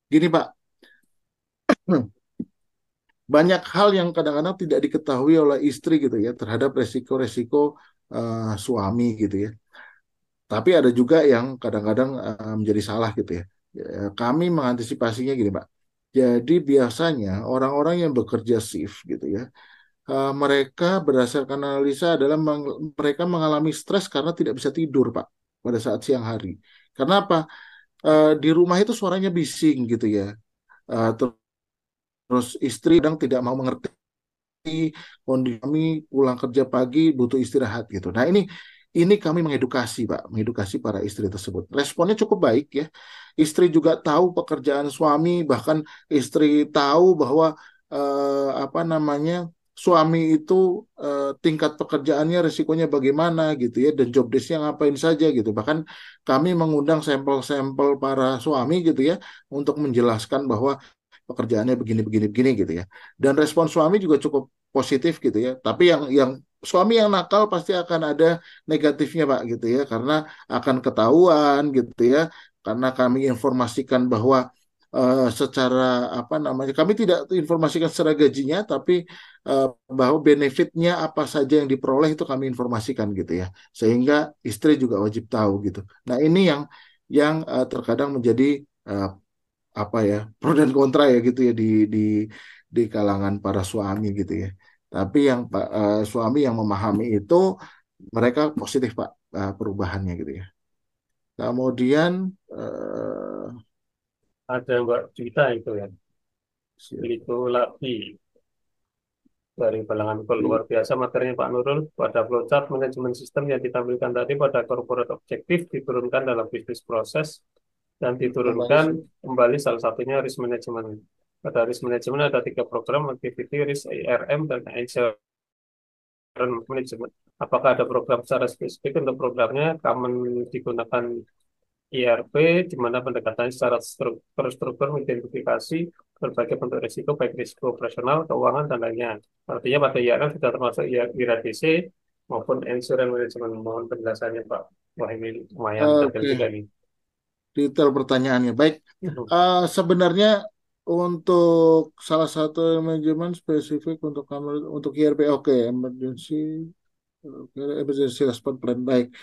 gini Pak, banyak hal yang kadang-kadang tidak diketahui oleh istri gitu ya terhadap resiko-resiko suami gitu ya. Tapi ada juga yang kadang-kadang menjadi salah gitu ya. Kami mengantisipasinya gini, Pak. Jadi biasanya orang-orang yang bekerja shift gitu ya, mereka berdasarkan analisa adalah mereka mengalami stres karena tidak bisa tidur, Pak, pada saat siang hari. Karena apa? Di rumah itu suaranya bising gitu ya. Terus istri kadang tidak mau mengerti kondisi kami pulang kerja pagi butuh istirahat gitu. Nah ini kami mengedukasi Pak, mengedukasi para istri tersebut. Responnya cukup baik ya. Istri juga tahu pekerjaan suami, bahkan istri tahu bahwa apa namanya suami itu tingkat pekerjaannya risikonya bagaimana gitu ya dan job desk-nya ngapain saja gitu. Bahkan kami mengundang sampel-sampel para suami gitu ya untuk menjelaskan bahwa pekerjaannya begini begini begini gitu ya. Dan respon suami juga cukup positif gitu ya. Tapi yang suami yang nakal pasti akan ada negatifnya Pak gitu ya karena akan ketahuan gitu ya. Karena kami informasikan bahwa secara apa namanya kami tidak informasikan secara gajinya tapi bahwa benefitnya apa saja yang diperoleh itu kami informasikan gitu ya sehingga istri juga wajib tahu gitu. Nah ini yang terkadang menjadi uh, apa ya pro dan kontra ya gitu ya di kalangan para suami gitu ya. Tapi yang suami yang memahami itu mereka positif Pak perubahannya gitu ya. Kemudian Ada Mbak Dita itu ya, itu lagi dari Balangan Kol. Luar biasa materinya Pak Nurul. Pada flowchart manajemen sistem yang ditampilkan tadi pada corporate objektif diturunkan dalam bisnis proses dan diturunkan kembali salah satunya risk management. Pada risk management ada 3 program, activity, risk, IRM, dan insurance management. Apakah ada program secara spesifik untuk programnya? Common digunakan IRP, di mana pendekatannya secara terstruktur mengidentifikasi berbagai bentuk risiko, baik risiko operasional, keuangan, dan lainnya. Artinya pada IRM sudah termasuk IRDC maupun insurance management. Mohon penjelasannya Pak. Wah ini lumayan detail juga nih. Detail pertanyaannya. Baik, sebenarnya untuk salah satu manajemen spesifik untuk IRP, oke, emergency response plan, baik.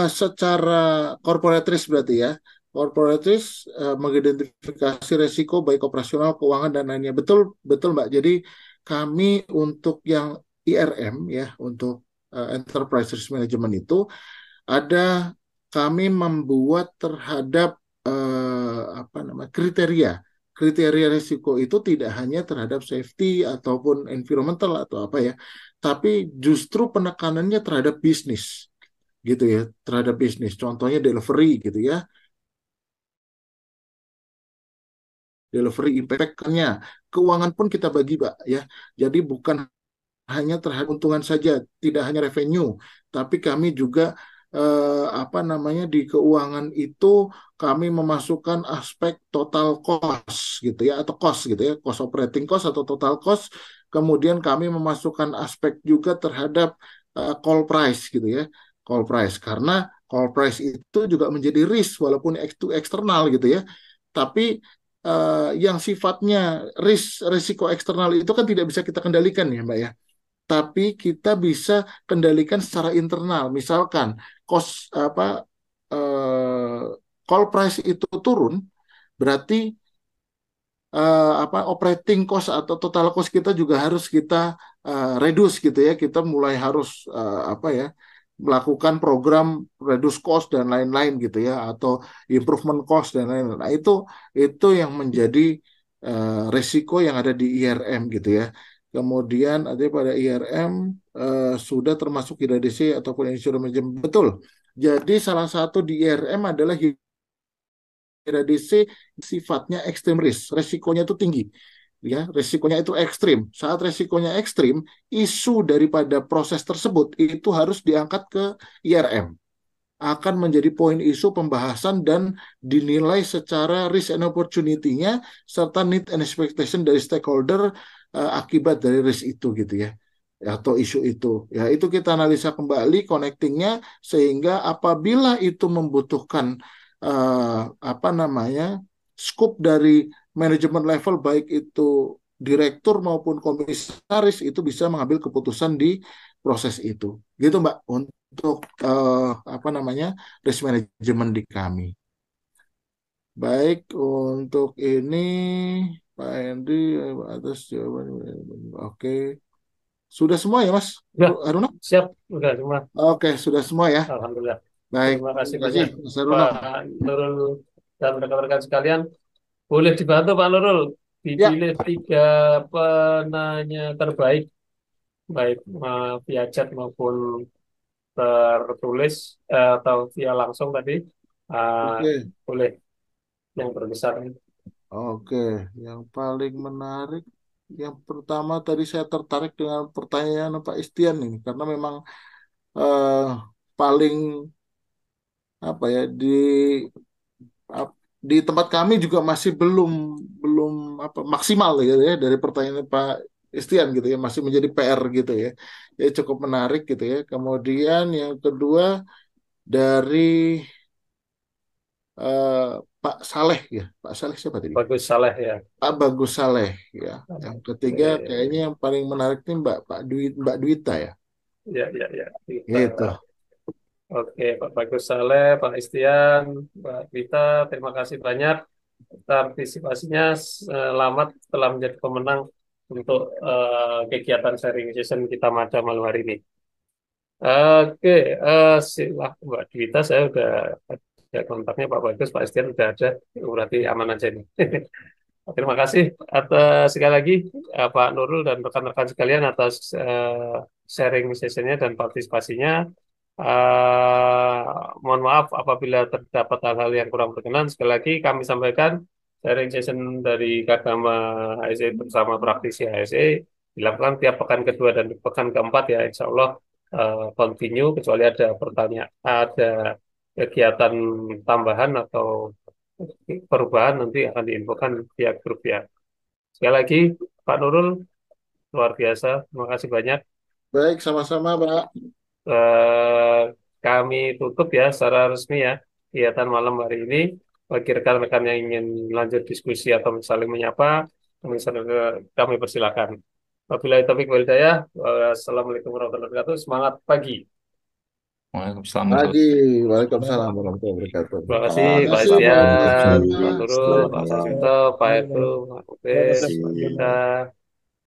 Secara corporate risk berarti ya, corporate risk mengidentifikasi resiko baik operasional, keuangan dan lainnya. Betul, betul Mbak. Jadi kami untuk yang IRM ya, untuk enterprise risk management itu ada kami membuat terhadap apa namanya kriteria risiko itu tidak hanya terhadap safety ataupun environmental atau apa ya, tapi justru penekanannya terhadap bisnis gitu ya, terhadap bisnis. Contohnya delivery gitu ya, delivery impact-nya. Keuangan pun kita bagi, Pak ya. Jadi bukan hanya terhadap keuntungan saja, tidak hanya revenue, tapi kami juga apa namanya di keuangan itu kami memasukkan aspek total cost gitu ya atau cost gitu ya, cost operating cost atau total cost. Kemudian kami memasukkan aspek juga terhadap call price gitu ya, call price karena call price itu juga menjadi risk walaupun itu eksternal gitu ya. Tapi yang sifatnya risiko eksternal itu kan tidak bisa kita kendalikan ya Mbak ya, tapi kita bisa kendalikan secara internal. Misalkan cost apa eh, call price itu turun, berarti apa operating cost atau total cost kita juga harus kita reduce gitu ya. Kita mulai harus apa ya melakukan program reduce cost dan lain-lain gitu ya atau improvement cost dan lain-lain. Nah, itu yang menjadi resiko yang ada di IRM gitu ya. Kemudian ada pada IRM sudah termasuk IRDC ataupun insurance management. Betul. Jadi salah satu di IRM adalah IRDC sifatnya ekstrim risk, resikonya itu tinggi. Ya, resikonya itu ekstrim. Saat resikonya ekstrim, isu daripada proses tersebut itu harus diangkat ke IRM. Akan menjadi poin isu pembahasan dan dinilai secara risk and opportunity-nya serta need and expectation dari stakeholder akibat dari risk itu gitu ya atau isu itu ya itu kita analisa kembali connectingnya sehingga apabila itu membutuhkan apa namanya scope dari manajemen level baik itu direktur maupun komisaris itu bisa mengambil keputusan di proses itu. Gitu Mbak, untuk apa namanya risk management di kami. Baik, untuk ini Pak Hendy atas jawaban. Oke. Sudah semua ya Mas Ya, Haruna? siap, udah semua. Oke, sudah semua ya. Alhamdulillah. Baik, Terima kasih terima kasih banyak Mas Haruna. Pak Nurul dan rekan-rekan sekalian. Boleh dibantu Pak Nurul Ya, dipilih 3 penanya terbaik, baik via chat maupun tertulis atau via langsung tadi. Uh, oke. boleh yang terbesar. Oke, yang paling menarik, yang pertama tadi saya tertarik dengan pertanyaan Pak Istian nih, karena memang eh, paling apa ya ap- di tempat kami juga masih belum belum apa maksimal gitu ya dari pertanyaan Pak Istian gitu ya, masih menjadi PR gitu ya. Jadi cukup menarik gitu ya. Kemudian yang kedua dari eh, Pak Saleh ya, Pak Saleh siapa tadi? Bagus Saleh ya. Pak Bagus Saleh ya. Yang ketiga kayaknya Oke. yang paling menarik nih Mbak Dwita ya. Ya, ya, ya. Kita. Gitu. Oke, Pak Bagus Saleh, Pak Istian, Mbak Vita, terima kasih banyak partisipasinya. Selamat telah menjadi pemenang untuk kegiatan sharing session kita pada malam hari ini. Oke, silah Mbak Vita, saya udah ada kontaknya Pak Bagus, Pak Istian udah ada, berarti aman aja nih. Terima kasih atas sekali lagi Pak Nurul dan rekan-rekan sekalian atas sharing sessionnya dan partisipasinya. Eh, mohon maaf apabila terdapat hal-hal yang kurang berkenan. Sekali lagi kami sampaikan sharing session dari Kagama HSE bersama praktisi HSE dilakukan tiap pekan kedua dan pekan keempat ya Insya Allah continue kecuali ada pertanyaan, ada kegiatan tambahan atau perubahan nanti akan diinfokan via grup ya. Sekali lagi Pak Nurul luar biasa. Terima kasih banyak. Baik, sama-sama Pak. eh, Kami tutup ya secara resmi ya kegiatan malam hari ini. Bagi rekan-rekan yang ingin lanjut diskusi atau saling menyapa, kami persilakan. Wabillahi taufiq wal hidayah. Assalamualaikum warahmatullahi wabarakatuh. Semangat pagi. Waalaikumsalam Pagi, warahmatullahi Waalaikumsalam warahmatullahi wabarakatuh. Terima kasih Terima Pak kasih Istian, Pak Pak Mas. Nurul, Selamat Pak malam. Sasito, Pak Ebru, Pak Terima Ubed, kasih. Pak Gita.